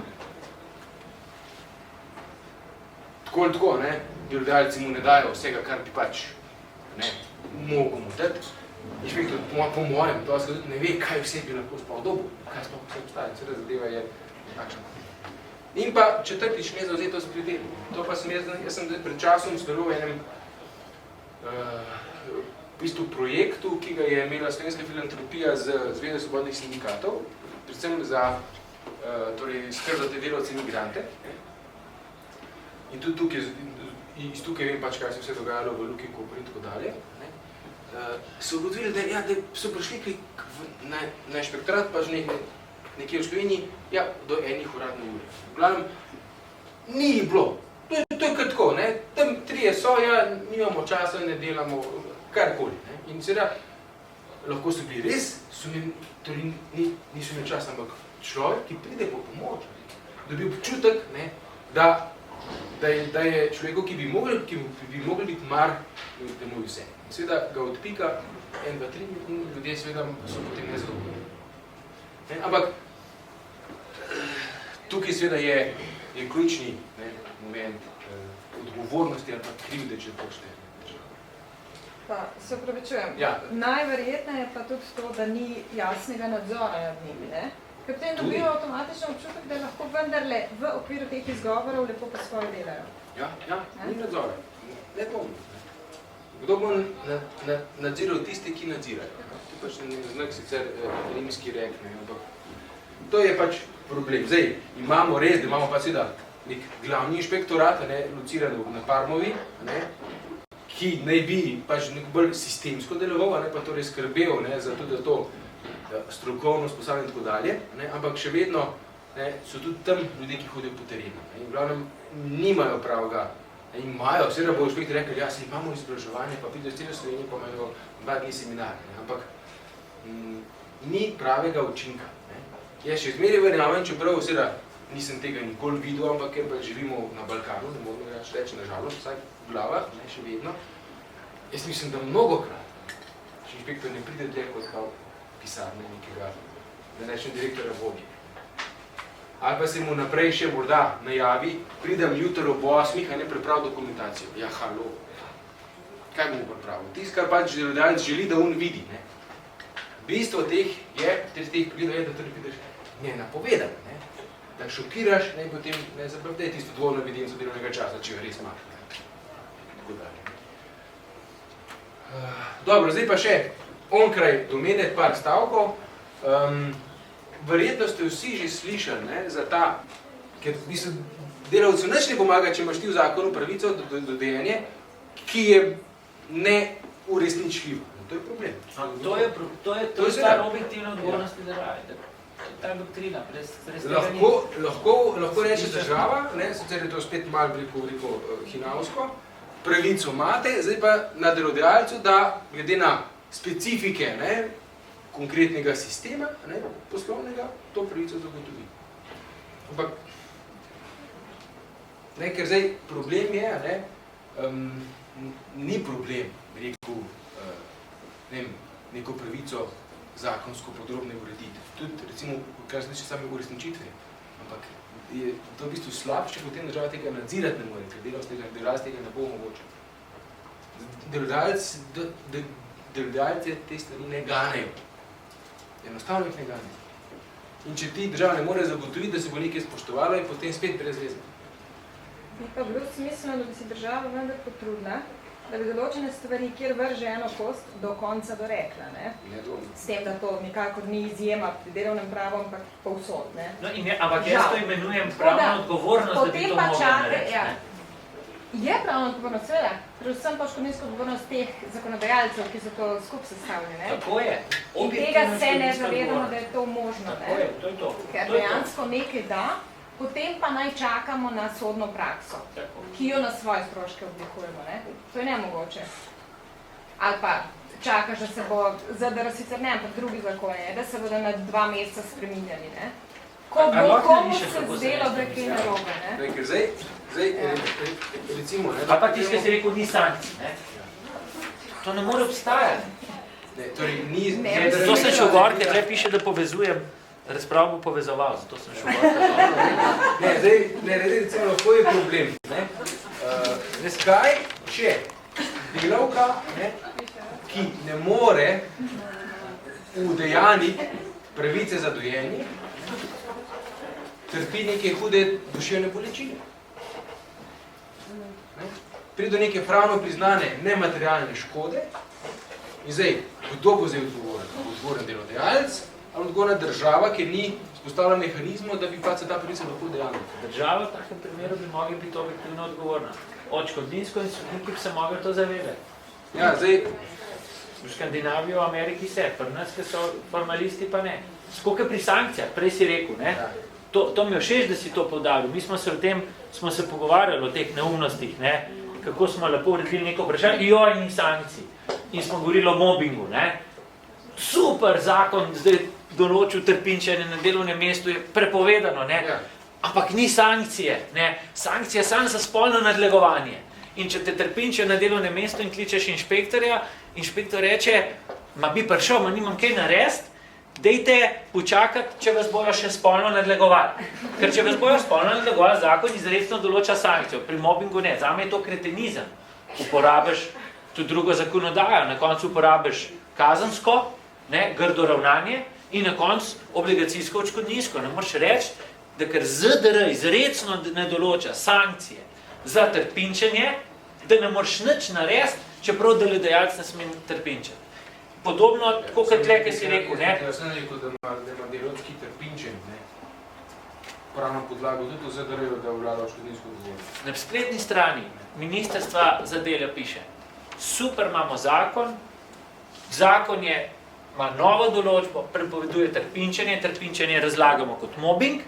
Tako ali tako, ne, delodajalci mu ne dajo vsega, kar bi pač mogel mu dati. Inšpektor, po mojem, to se ne ve, kaj vse bi lahko spal dobil, kaj sploh vse obstaja, seveda zadeva je takšna. In pa četrtič nezauzetost pri delu. To pa sem jaz sem pred časom sodeloval v enem v bistvu projektu, ki ga je imela Slovenska filantropija z Zvezo svobodnih sindikatov, predvsem za torej skrb za te delavce in migrante. In tudi tukaj vem pač, kaj se vse dogajalo v Luki Koper in tako dalje. So ugotovili, da so prišli na inšpektorat pač nekje v Sloveniji, do enih uradne ure. V glavnem, ni bilo. To je kar tako, ne. Tam trije so, nimamo časa, ne delamo karkoli. In seveda, lahko so bili res, torej niso imeli časa, ampak človek, ki pride po pomoč, dobi občutek, da je človeku, ki bi mogli biti mar, da mu vse. In seveda ga odpika 1, 2, 3 in ljudje seveda so potem nezadovoljni. Ampak tukaj seveda je ključni moment odgovornosti ali pa krivde, če hočete. Pa se opravičujem. Ja. Najverjetneje pa tudi to, da ni jasnega nadzora nad njimi, ne? Ker potem dobijo avtomatično občutek, da lahko vendarle v okviru teh izgovorov lepo pa svoje delajo. Ja, ni nadzora. Ne pomeni. Kdo bo nadziral tiste, ki nadzirajo? To je pač znak sicer rimski rek, ampak to je pač problem. Zdaj, imamo res, da imamo pa seveda nek glavni inšpektorat, lociran na Parmovi, ki naj bi pač neko bolj sistemsko deloval, pa torej skrbel za tudi to strokovno usposabljanje in tako dalje, ampak še vedno so tudi tam ljudje, ki hodijo po terenu. In v glavnem nimajo pravega, imajo, seveda bo inšpektor rekel, ja, se imamo izobraževanje, pa pridejo iz cele Slovenije, pa imajo 2 dni seminar, ampak ni pravega učinka. Jaz še zmeraj verjamem, čeprav seveda nisem tega nikoli videl, ampak ker pa živimo na Balkanu, ne moramo reči, na žalost, vsaj v glavah, še vedno. Jaz mislim, da mnogokrat, če inšpektor ne pride dlje kot kao pisarne nekega, da rečem direktora vodje. Ali pa se mu naprej še morda najavi, pridem jutro ob 8, priprav dokumentacijo. Ja, halo. Kaj bomo pripravil? Tisto, kar pač delodajalec želi, da on vidi. Bistvo teh pregledov je, da tudi vidiš napovedan. Da šokiraš, potem zapravdaj tisto dvojno evidenco delovnega časa, če jo res ima. Dobro, zdaj pa še onkraj domene par stavkov. Verjetno ste vsi že slišali za ta, ker delavcu nič ne pomaga, če imaš ti v zakonu pravico do dejanja, ki je neuresničljiva. To je problem. To je stvar objektivne odgovornosti države. Ta doktrina, lahko reče država, sicer je to spet malo hinavsko, pravico imate, zdaj pa na delodajalcu, da glede na specifike konkretnega sistema poslovnega, to pravico zagotovi. Ampak, ker zdaj problem je, ni problem, bi rekel, neko pravico zakonsko podrobne urediti. Tudi, recimo, kar se tiče same uresničitve. Ampak je to v bistvu slab, če potem država tega nadzirati ne more, ker delodajalec tega ne bo omogočil. Delodajalce te stvari ne ganejo. Enostavno jih ne ganejo. In če ti država ne more zagotoviti, da se bo nekaj spoštovalo, je potem spet brezvezno. Je pa bilo smiselno, da bi si država vendar potrudila, da bi določene stvari, kjer vrže eno kost, do konca dorekla. S tem, da to nikakor ni izjema pri delovnem pravu, ampak povsod. Ampak jaz to imenujem pravno odgovornost, da bi to mogla narediti. Je pravno odgovornost, seveda, predvsem pa škodninsko odgovornost teh zakonodajalcev, ki so to skupaj sestavljeni. Tako je. In tega se ne zavedamo, da je to možno. Tako je, to je to. Ker dejansko nekaj da, potem pa naj čakamo na sodno prakso, ki jo na svoje stroške oblikujemo. To je nemogoče. Ali pa čakaš, da se bo, ZDR sicer ne, ampak drugi zakoni, da se bodo na 2 meseca spreminjali. komu se zdelo, da je kaj narobe, ne? Ker zdaj, recimo, ne, A pa tisto, ki si rekel, ni sankcij, ne? To ne more obstajati. ne, torej ni... Zato sem šel gor, ker tle piše, da povezujem, razpravo bo povezoval, zato sem šel gor. Ne, zdaj, recimo, lahko je problem, ne? Kaj, če delavka, ne, ki ne more udejaniti pravice za dojenje, trpi neke hude duševne bolečine. Pride do neke pravno priznane nematerialne škode in zdaj, kdo bo zdaj odgovoren? Odgovoren delodajalec ali odgovorna država, ker ni vzpostavila mehanizmov, da bi pa se ta pravica lahko dejala? Država v takem primeru bi mogla biti objektivno odgovorna. Odškodninsko in sodniki bi se mogli to zavedati. Ja, zdaj, V Skandinaviji, v Ameriki se, pri nas, ki so formalisti, pa ne. Skoliko pri sankcijah, prej si rekel, ne? To mi je všeč, da si to poudaril. Mi smo se o tem, smo se pogovarjali o teh neumnostih, ne? Kako smo lepo uredili neko vprašanje, joj, ni sankcij. In smo govorili o mobingu, ne? Super zakon, zdaj določil trpinčenje na delovnem mestu, je prepovedano, ne? Ampak ni sankcije, ne? Sankcija je samo za spolno nadlegovanje. In če te trpinčijo na delovnem mestu in kličeš inšpektorja, inšpektor reče, ma bi prišel, ma nimam kaj narediti, dejte počakati, če vas bojo še spolno nadlegovali. Ker če vas bojo spolno nadlegovali, zakon izrecno določa sankcijo. Pri mobingu ne, zame je to kretenizem. Uporabiš tudi drugo zakonodajo, na koncu uporabiš kazensko, ne, grdo ravnanje in na koncu obligacijsko odškodninsko. Ne moreš reči, da ker ZDR izrecno ne določa sankcije za trpinčenje, da ne moreš nič narediti, čeprav delodajalec ne sme trpinčiti. Podobno, tako kot tle, ki si rekel, ne? Jaz sem rekel, da ima delavski trpinčen, ne? Pravno podlago tudi v ZDR-ju, da vlada odškodninsko odgovornost. Na spletni strani Ministrstva za delo piše, super imamo zakon, zakon ima novo določbo, prepoveduje trpinčenje razlagamo kot mobbing,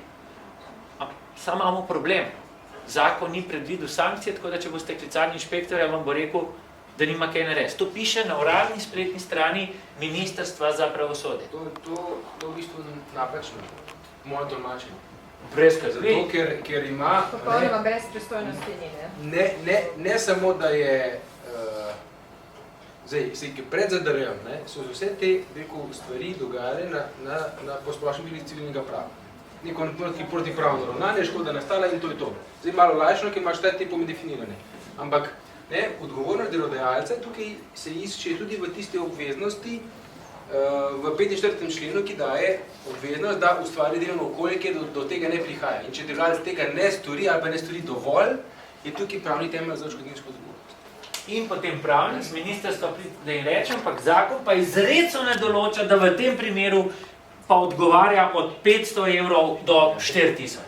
samo imamo problem. Zakon ni predvidel sankcije, tako da če boste klicali inšpektorja, vam bo rekel, da nima kaj narediti. To piše na uradni spletni strani Ministrstva za pravosodje. To v bistvu napačno, moje tolmačenje. Brez skrbi. Zato, ker ima... Popolnoma brez pristojnosti ni, ne? Ne samo, da je... Zdaj, pred ZDR-jem so vse te stvari dogajale na posplošnem bili civilnega prava. Neko protipravno ravnanje, škoda nastala in to je to. Zdaj malo lajšno, ker imaš te pojme definirane. Ampak odgovornost delodajalca tukaj se išče tudi v tiste obveznosti v 45. členu, ki daje obveznost, da ustvari delovno okolje, kjer do tega ne prihaja. In če delodajalec tega ne stori ali pa ne stori dovolj, je tukaj pravni temelj za odškodninsko odgovornost. In potem pravnik z ministrstva, da jim rečem, ampak zakon pa izrecno ne določa, da v tem primeru pa odgovarja od 500 evrov do 4000.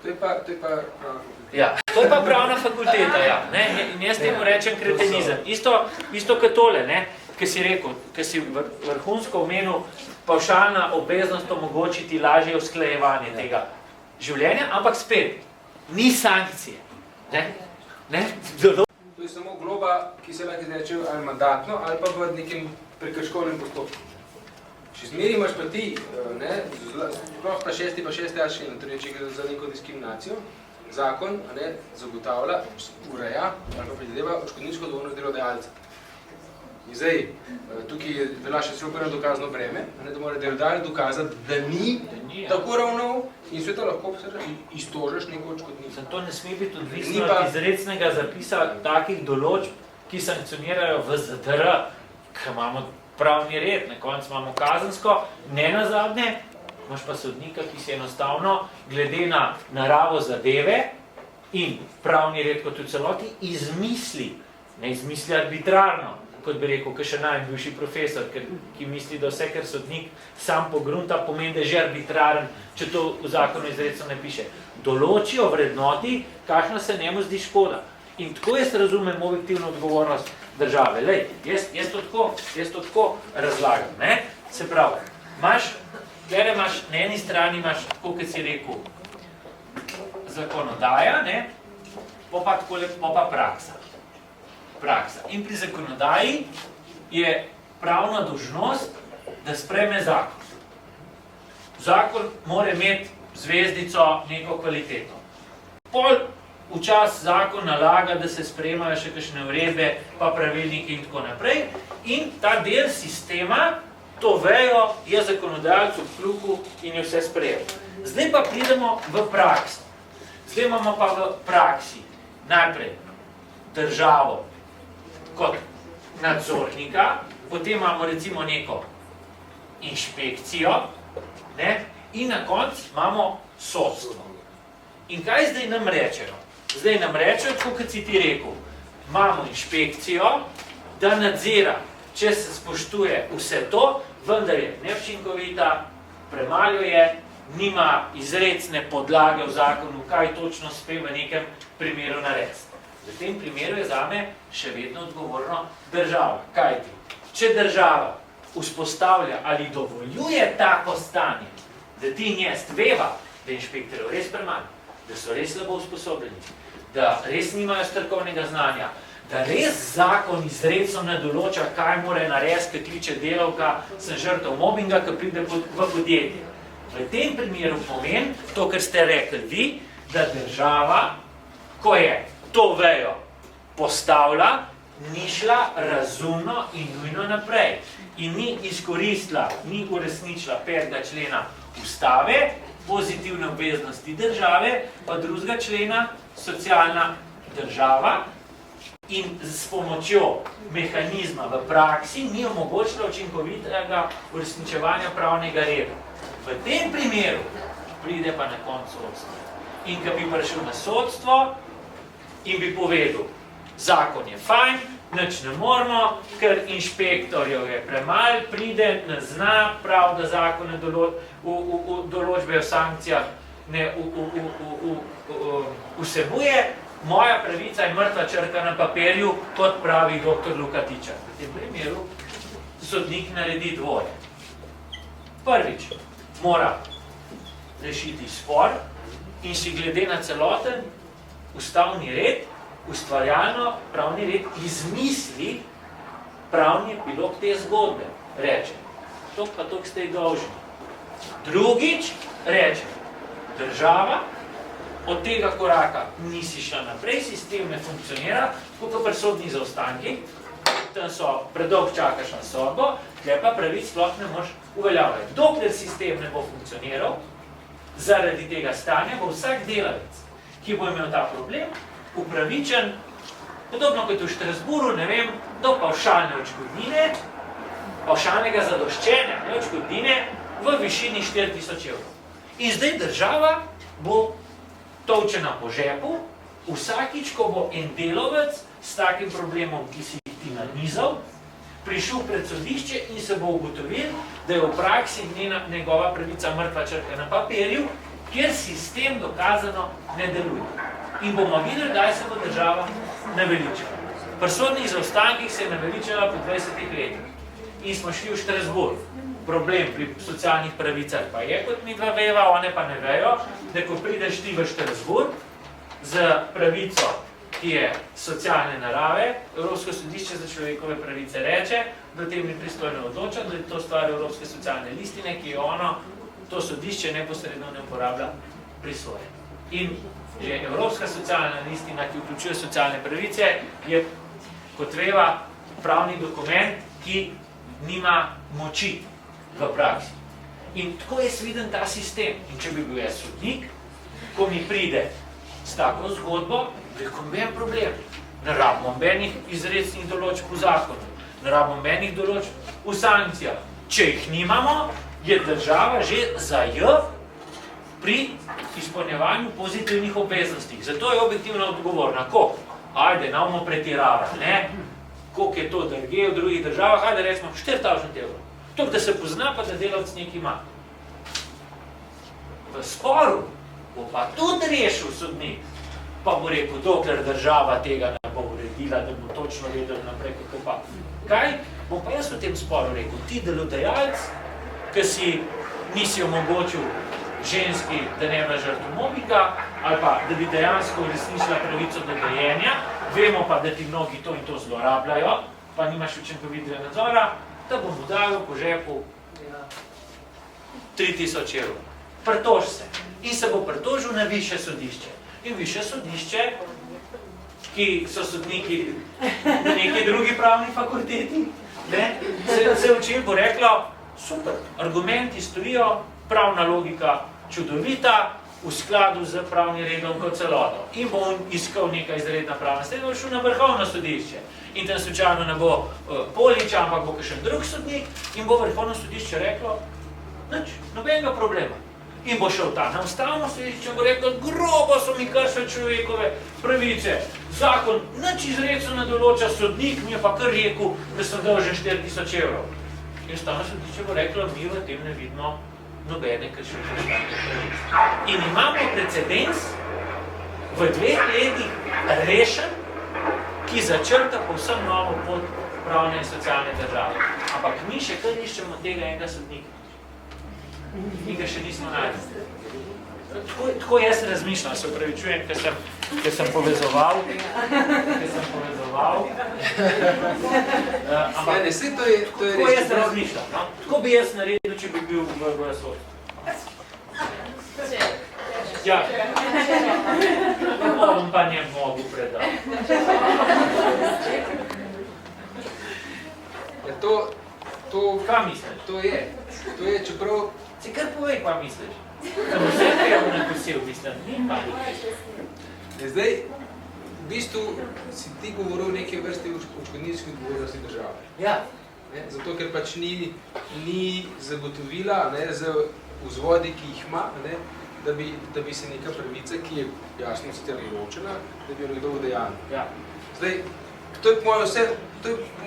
To je pa pravna fakulteta. Ja, to je pa pravna fakulteta, ja. In jaz temu rečem kretenizem. Isto kot tole, ki si rekel, ki si vrhunsko omenil, pavšalna obveznost omogočiti lažje usklajevanje tega življenja, ampak spet, ni sankcije. To je samo globa, ki se lahko izreče ali mandatno, ali pa v nekem prekrškovnem postopku. Še zmeri imaš pa ti, sploh pa 6. člen, torej če gre za neko diskriminacijo, zakon zagotavlja, ureja ali pa predvideva odškodninsko odgovornost delodajalca. In zdaj, tukaj velja še celo prvo dokazno breme, da mora delodajalec dokazati, da ni tako ravnal in sve to lahko iztožiš neko odškodninsko. To ne sme biti odvisno od izrecnega zapisa takih določb, ki sankcionirajo v ZDR, ki imamo pravni red, na koncu imamo kazensko, ne nazadnje, imaš pa sodnika, ki si enostavno, glede na naravo zadeve in pravni red kot v celoti, ne izmisli arbitrarno, kot bi rekel, ki še najbivši profesor, ki misli, da vse, kar sodnik sam pogrunta, pomeni, da je že arbitraren, če to v zakonu izrecno ne piše. Določijo vrednoti, kakšna se njemu zdi škoda. In tako jaz razumem objektivno odgovornost države. Lej, jaz to tako razlagam. Se pravi, na eni strani imaš, tako kot si rekel, zakonodaja, pa praksa. In pri zakonodaji je pravna dolžnost, da sprejme zakon. Zakon mora imeti zvezdico, neko kvaliteto. Pol včasih zakon nalaga, da se sprejemajo še kakšne uredbe, pa pravilniki in tako naprej. In ta del sistema, to vejo, je zakonodajalec obkluku in je vse sprejel. Zdaj pa pridemo v praksi. Zdaj imamo pa v praksi najprej državo kot nadzornika, potem imamo recimo neko inšpekcijo, ne? In na koncu imamo sodstvo. In kaj zdaj nam rečejo? Zdaj nam rečejo, tako kot si ti rekel, imamo inšpekcijo, da nadzira, če se spoštuje vse to, vendar je neučinkovita, premalo je, nima izrecne podlage v zakonu, kaj točno sme v nekem primeru narediti. V tem primeru je zame še vedno odgovorno država. Kajti, če država vzpostavlja ali dovoljuje tako stanje, da ti njest veva, da inšpektorjev res premalo, da so res slabo usposobljeni, da res nimajo strokovnega znanja, da res zakon izrecno ne določa, kaj mora narediti, ko kliče delavka, sem žrtev mobinga, ko pride v podjetje. V tem primeru pomeni to, kar ste rekli vi, da država, ko je to vejo postavlja, ni šla razumno in nujno naprej. In ni izkoristila, ni uresničila 5. člena ustave, pozitivne obveznosti države, pa 2. člena socialna država in s pomočjo mehanizma v praksi ni omogočila učinkovitega uresničevanja pravnega reda. V tem primeru pride pa na koncu sodstvo. In ko bi prišel na sodstvo in bi povedal, zakon je fajn, nič ne moramo, ker inšpektorjev je premalo, pride, ne zna, prav, da zakone določbe o sankcijah ne vsebuje, moja pravica je mrtva črka na papirju, kot pravi dr. Luka Tičar. V tem primeru sodnik naredi dvoje. Prvič, mora rešiti spor in si glede na celoten ustavni red, ustvarjalno pravni red izmisli pravni epilog te zgodbe. Reče, tok pa tok ste dolžni. Drugič, reče, država od tega koraka nisi šla naprej, sistem ne funkcionira, kot pa pri sodnih zaostankih, tam so predolg čakaš na sodbo, tle pa pravic sploh ne moš uveljavljati. Dokler sistem ne bo funkcioniral, zaradi tega stanja bo vsak delavec, ki bo imel ta problem, upravičen, podobno kot v Štrasburu, ne vem, do pavšalne odškodnine, pavšalnega zadoščenja, ne odškodnine, v višini 4000 evrov. In zdaj država bo tolčena po žepu, vsakič, ko bo en delavec s takim problemom, ki si ti nanizal, prišel pred sodišče in se bo ugotovil, da je v praksi njegova pravica mrtva črka na papirju, kjer sistem dokazano ne deluje. In bomo videli, da se bo država naveličala. Pri sodnih zaostankih se je naveličala po 20 letih. In smo šli v Štrasburg. Problem pri socialnih pravicah pa je, kot mi dva veva, one pa ne vejo, da ko prideš ti v Štrasburg z pravico, ki je socialne narave, Evropsko sodišče za človekove pravice reče, da tem ni pristojno odloča, da je to stvar Evropske socialne listine, ki jo ono, to sodišče neposredno ne uporablja pri svoje. In že Evropska socialna listina, ki vključuje socialne pravice, je, kot veva, pravni dokument, ki nima moči v praksi. In tako jaz vidim ta sistem. In če bi bil jaz sodnik, ko mi pride s tako zgodbo, rekel bi en problem. Ne rabimo nobenih izrecnih določb v zakonu, ne rabimo nobenih določb v sankcijah. Če jih nimamo, je država že za J pri izpolnjevanju pozitivnih obveznosti. Zato je objektivno odgovorna. Koliko? Ajde, namo pretiravati, ne? Koliko je to drugje v drugih državah? Ajde, recimo 4000 evrov. To, da se pozna, pa da delavc nekaj ima. V sporu bo pa tudi rešil sodnik, pa bo rekel, dokler država tega ne bo uredila, da bo točno vedel naprej, kako pa. Kaj? Bom pa jaz v tem sporu rekel, ti delodajalec, ki si nisi omogočil ženski, da ne bila žrtev mobinga, ali pa, da bi dejansko uresničila pravico do dojenja, vemo pa, da ti mnogi to in to zlorabljajo, pa nimaš učinkovitega nadzora, da bom dal po žepu 3000 evrov. pritož se. In se bo pritožil na višje sodišče. In višje sodišče, ki so sodniki na neki drugi pravni fakulteti, se učil, bo reklo, super, argumenti stojijo, pravna logika čudovita, v skladu z pravnim redom kot celoto. In bo on iskal neka izredna pravna sredstva, bo šel na vrhovno sodišče. In tam slučajno ne bo Polič, ampak bo kakšen drug sodnik in bo vrhovno sodišče reklo, nič, nobenega problema. In bo šel ta na ustavno sodišče in bo rekel, grobo so mi kršili človekove pravice. Zakon nič izredno ne določa, sodnik mi je pa kar rekel, da sem dolžen 4000 evrov. In ustavno sodišče bo reklo, mi v tem ne vidimo nobene kršitve ustavne pravice. In imamo precedens v 2 letih rešen, ki začrta povsem novo pot pravne in socialne države. Ampak mi še kar iščemo tega enega sodnika. Mi ga še nismo našli. Tako jaz razmišljam, se upravičujem, ker sem povezoval. Ampak tako jaz razmišljam. No? Tako bi jaz naredil, če bi bil v sodstvu. Ja. Bom pa ne mogu predati. Kaj misliš? To je, čeprav... Si kar povej, kaj misliš? Tam vse treba nakosil, mislim, ni pa nekaj. Zdaj, v bistvu si ti govoril neke vrste odškodninske odgovornosti države. Ja. Zato, ker pač ni zagotovila z vzvodi, ki jih ima, da bi se neka pravica, ki je jasno sicer ločena, da bi jo nekdo udejanil. Ja. Zdaj, to je po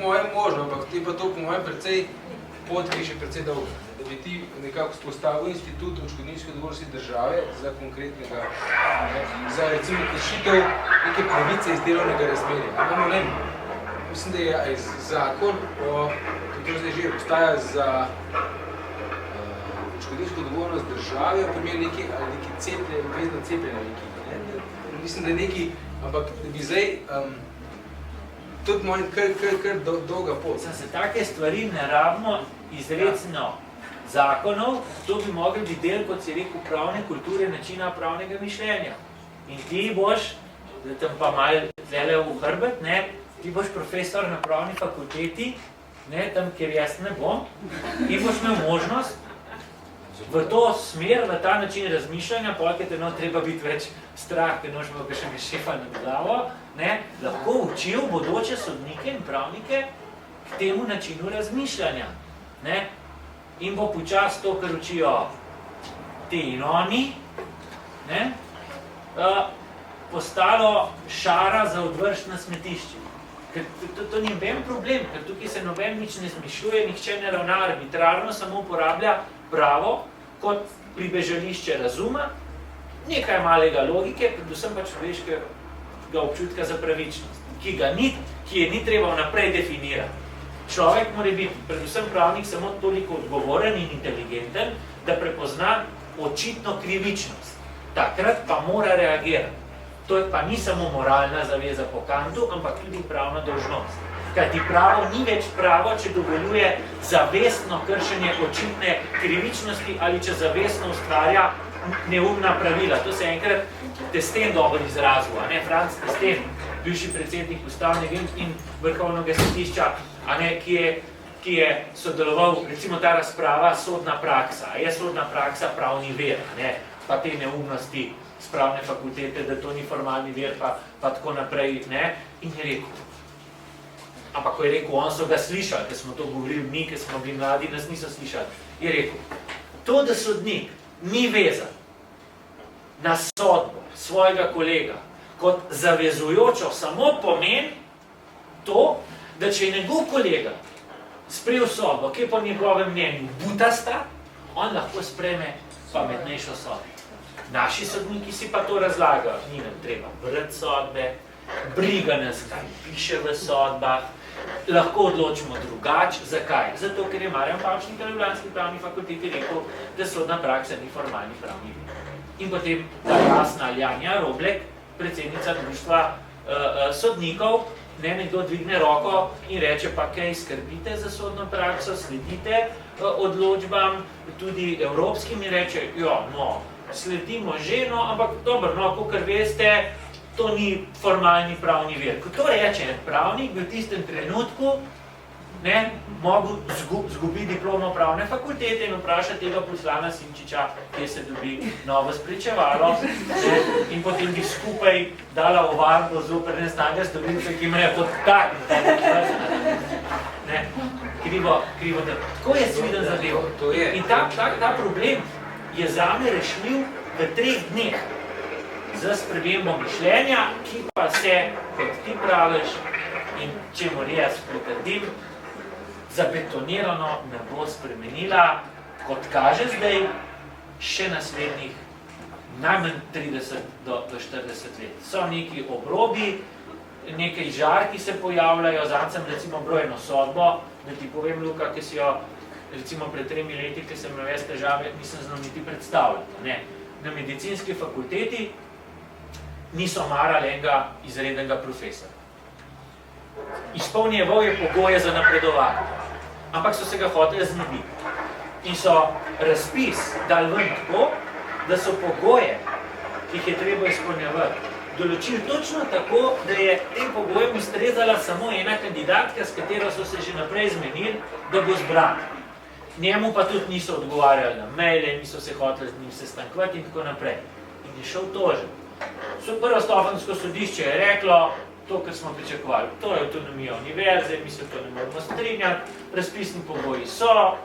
mojem možno, ampak je pa to po mojem precej pot, ki je še precej dolga. Da bi ti nekako spostavil institut odškodninske odgovornosti države za konkretnega, za recimo kršitev neke pravice iz delovnega razmerja. Mislim, da je zakon, kako zdaj že obstaja za odškodninsko odgovornost države, v primer neki obvezno cepljenje neki. Mislim, da je neki, ampak da bi zdaj, tudi moj kar dolga pot. Se take stvari ne rabimo izrecno zakonov, to bi mogli biti del, kot si rekel, pravne kulture, načina pravnega mišljenja. In ti boš, da tam pa malo zele v hrbet, ti boš profesor na pravni fakulteti, tam, kjer jaz ne bom, in boš imel možnost v to smer, v ta način razmišljanja, polk je te treba biti več strah, ker noč bo kakšnega šefa nad glavo, lahko učil bodoče sodnike in pravnike k temu načinu razmišljanja. In bo počas to, kar učijo ti in oni, postalo šara za odvršč na smetišče. Ker to ni noben problem, ker tukaj se noben nič ne zmišljuje, nihče ne ravna arbitrarno, samo uporablja pravo kot pribežališče razuma, nekaj malega logike, predvsem pa človeškega občutka za pravičnost, ki je ni treba vnaprej definirati. Človek mora biti, predvsem pravnik, samo toliko odgovoren in inteligenten, da prepozna očitno krivičnost. Takrat pa mora reagirati. To pa ni samo moralna zaveza po Kantu, ampak tudi pravna dolžnost. Kajti pravo ni več pravo, če dovoljuje zavestno kršenje očitne krivičnosti ali če zavestno ustvarja neumna pravila. To se enkrat Testen dobro izrazil, Franc Testen, bivši predsednik ustavnega in vrhovnega sodišča, ki je sodeloval, recimo ta razprava, sodna praksa. Je sodna praksa pravni ver, pa te neumnosti z pravne fakultete, da to ni formalni ver, pa tako naprej, in je rekel. Ampak ko je rekel, on so ga slišali, ker smo to govorili mi, ker smo bili mladi, nas niso slišali, je rekel, to, da sodnik ni vezan na sodbo svojega kolega kot zavezujočo, samo pomeni to, da če je njegov kolega sprejel sodbo, ki je po njegovem mnenju butasta, on lahko sprejme pametnejšo sodbo. Naši sodniki si pa to razlagajo, ni nam treba brati sodbe, briga nas, kaj piše v sodbah, lahko odločimo drugače. Zakaj? Zato, ker je Marjan Pavčnik na Ljubljanski pravni fakulteti rekel, da sodna praksa ni formalni pravni ver. In potem ta jasna Janja Roblek, predsednica društva sodnikov, nekdo dvigne roko in reče, pa kaj skrbite za sodno prakso, sledite odločbam, tudi evropskim, in reče, ja, no, sledimo že, no, ampak dobro, no, kakor veste, to ni formalni pravni vir. Ko to reče pravnik, bi v tistem trenutku mogel zgubiti diplomo pravne fakultete in vprašati tega poslana Simčiča, kje se dobi novo spričevalo, in potem bi skupaj dala ovadbo zoper nesnage storilce, ki me je podtaknil. Krivo, da tako je sviden zadev. In ta problem je zame rešljiv v 3 dneh z spremembo mišljenja, ki pa se, kot ti praviš, in čemur jaz pritrdim, zabetonirano ne bo spremenila, kot kaže zdaj, še naslednjih najmanj 30 do 40 let. So neki obrobi, nekaj žar, ki se pojavljajo, zanj sem recimo brojeno sodbo, da ti povem, Luka, ki si jo recimo pred 3 leti, ki sem imel težave, nisem znal niti predstavljati. Na medicinski fakulteti niso marali enega izrednega profesora. Izpolnjeval je pogoje za napredovanje, ampak so se ga hoteli znebiti. In so razpis dali ven tako, da so pogoje, ki jih je treba izpolnjevati, določili točno tako, da je tem pogojem ustrezala samo ena kandidatka, s katero so se že naprej zmenili, da bo zbran. Njemu pa tudi niso odgovarjali na maile, niso se hoteli z njim sestankovati in tako naprej. In je šel tožen. Prvostopenjsko sodišče je reklo, to, kar smo pričakovali, to je avtonomija univerze, mi se to ne moramo strinjati, razpisni pogoji so,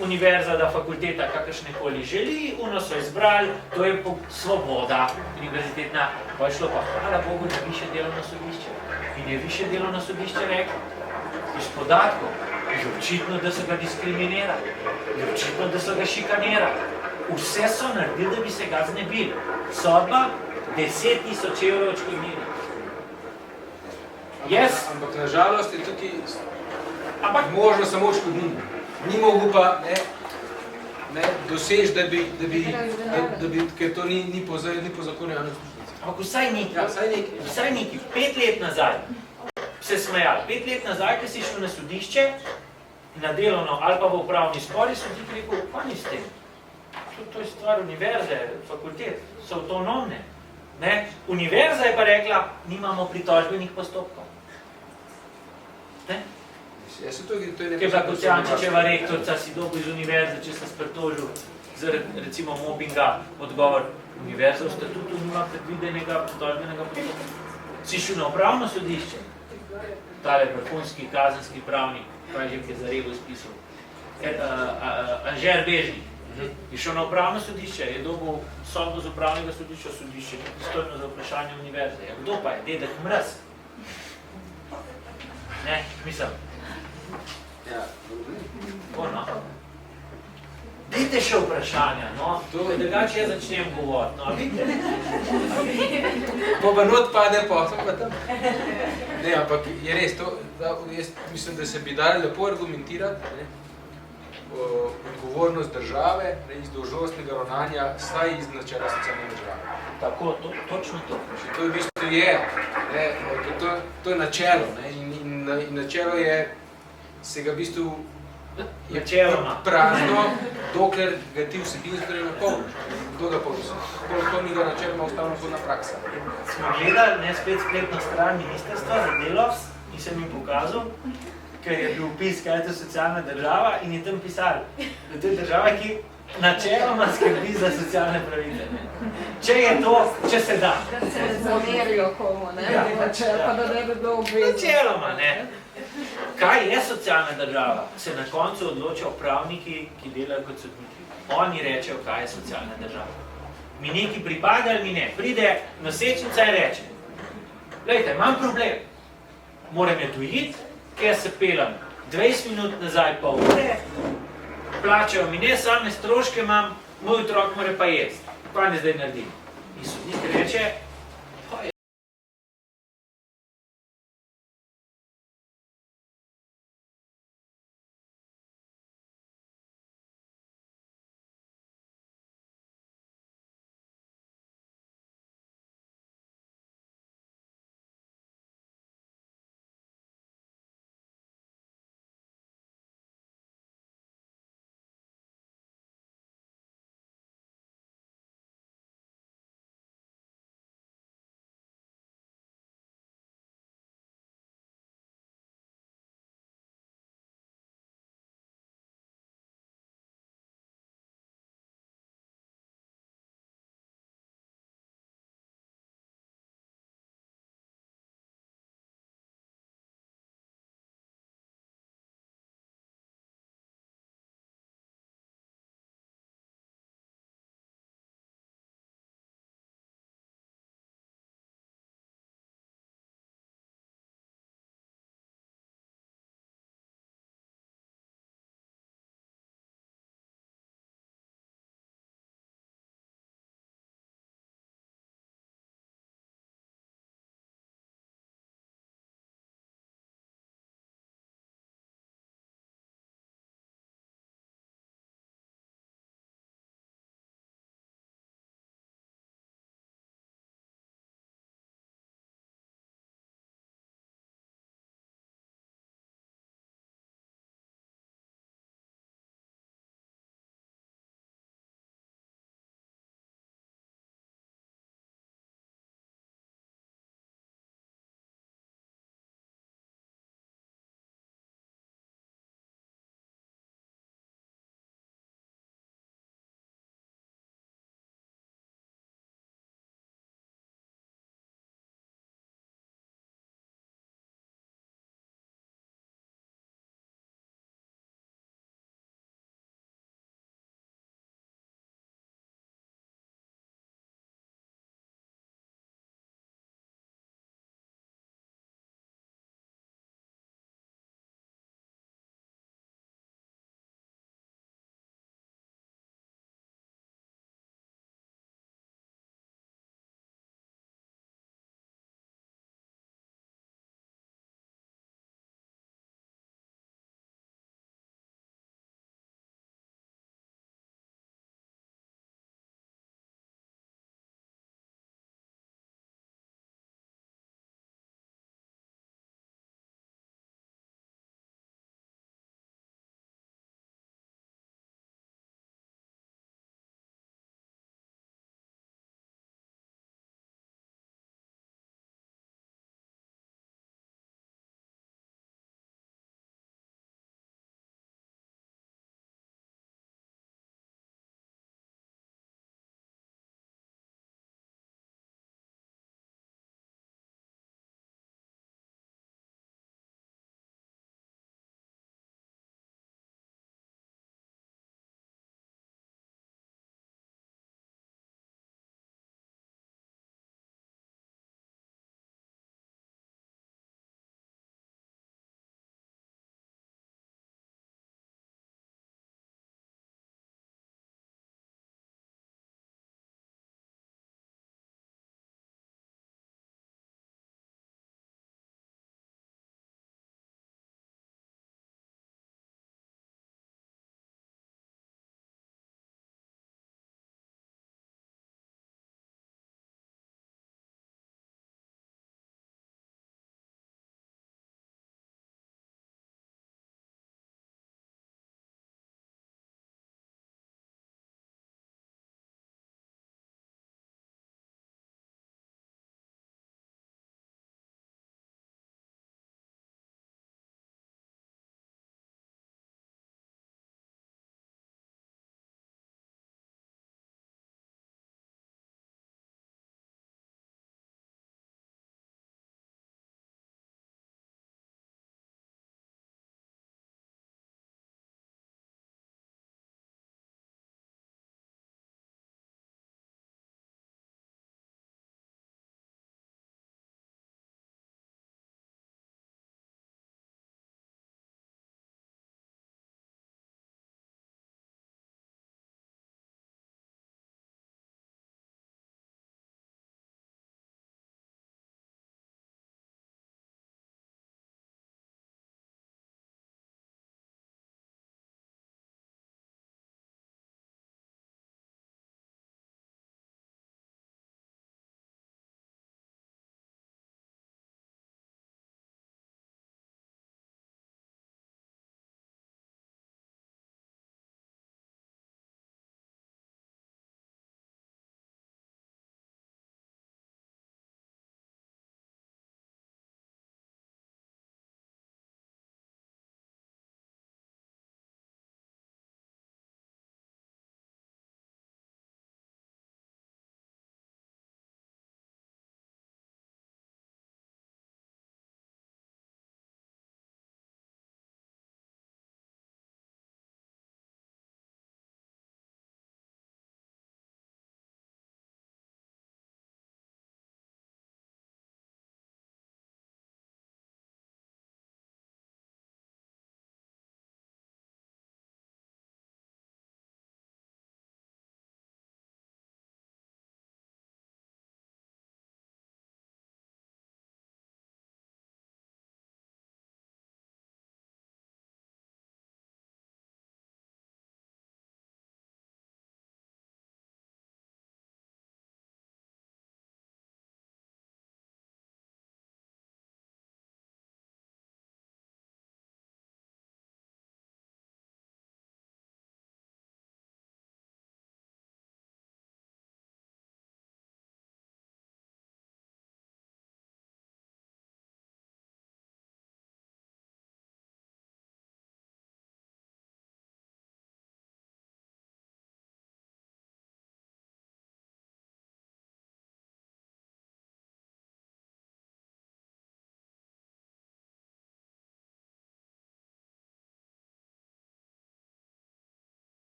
univerza, da fakulteta kakršnekoli želi, uno so izbrali, to je svoboda univerzitetna, pa je šlo pa, hvala Bogu, na više delovno sodišče. In je više delovno sodišče reklo, iz podatkov, je očitno, da so ga diskriminirali, je očitno, da so ga šikanirali. Vse so naredili, da bi se ga znebili. Sodba, 10.000 evrov odškodnine. Ampak nažalost je tukaj možno samo odškodnine. Ni mogel pa doseči, da bi, ker to ni po zakonu javne služnice. Ampak vsaj neki, 5 let nazaj se smejali. 5 let nazaj, ko si šel na sodišče, na delovno ali pa v upravni spori, so ti rekel, pa ni s tem. To je stvar univerze, fakultet, so avtonomne. Univerza je pa rekla, nimamo pritožbenih postopkov. Ker je bila Kocijančičeva rektorca, si dobil iz univerze, če se spretožil zaradi recimo mobbinga, odgovor, univerza v statutu nima predvidenega pritožbenega postopka. Si šel na upravno sodišče, tale vrhunski kazenski pravnik, kaj je Zarevo spisal, Anžer Bežnik, je šel na upravno sodišče, je dobil sodbo z upravnega sodišča, sodišče ni pristojno za vprašanje univerze. Kdo pa je? Dedek Mraz? Mislim. Dajte še vprašanja, drugače jaz začnem govoriti. Pa not pade posel pa tam. Ne, ampak je res to, jaz mislim, da se bi dali lepo argumentirati odgovornost države, iz dolžnostnega ravnanja, saj iz načela socialne države. Tako, točno to. To v bistvu je, to je načelo, in načelo je, se ga v bistvu prazno, dokler ga ti vsebinsko ne napolniš. Kdo ga polniš? To ni ga načeloma ustavno sodna praksa. Smo gledali spet spletno stran ministrstva za delo in sem jim pokazal, ker je bil opis, kaj je to socialna država, in je tam pisali, da to je država, ki načeloma skrbi za socialne pravice. Če je to, če se da. Da se ne zamerijo komu, pa da ne bi bilo obvezno. Načeloma, Kaj je socialna država? Se na koncu odločajo pravniki, ki delajo kot sodniki. Oni rečejo, kaj je socialna država. Mi neki pripada ali mi ne. Pride nosečnica in reče, glejte, imam problem, moram je dojiti, ker se pelem 20 minut nazaj, pol ure, plačajo mi ne, same stroške imam, moj otrok mora pa jesti. Kaj ne zdaj naredim? In sodnik reče,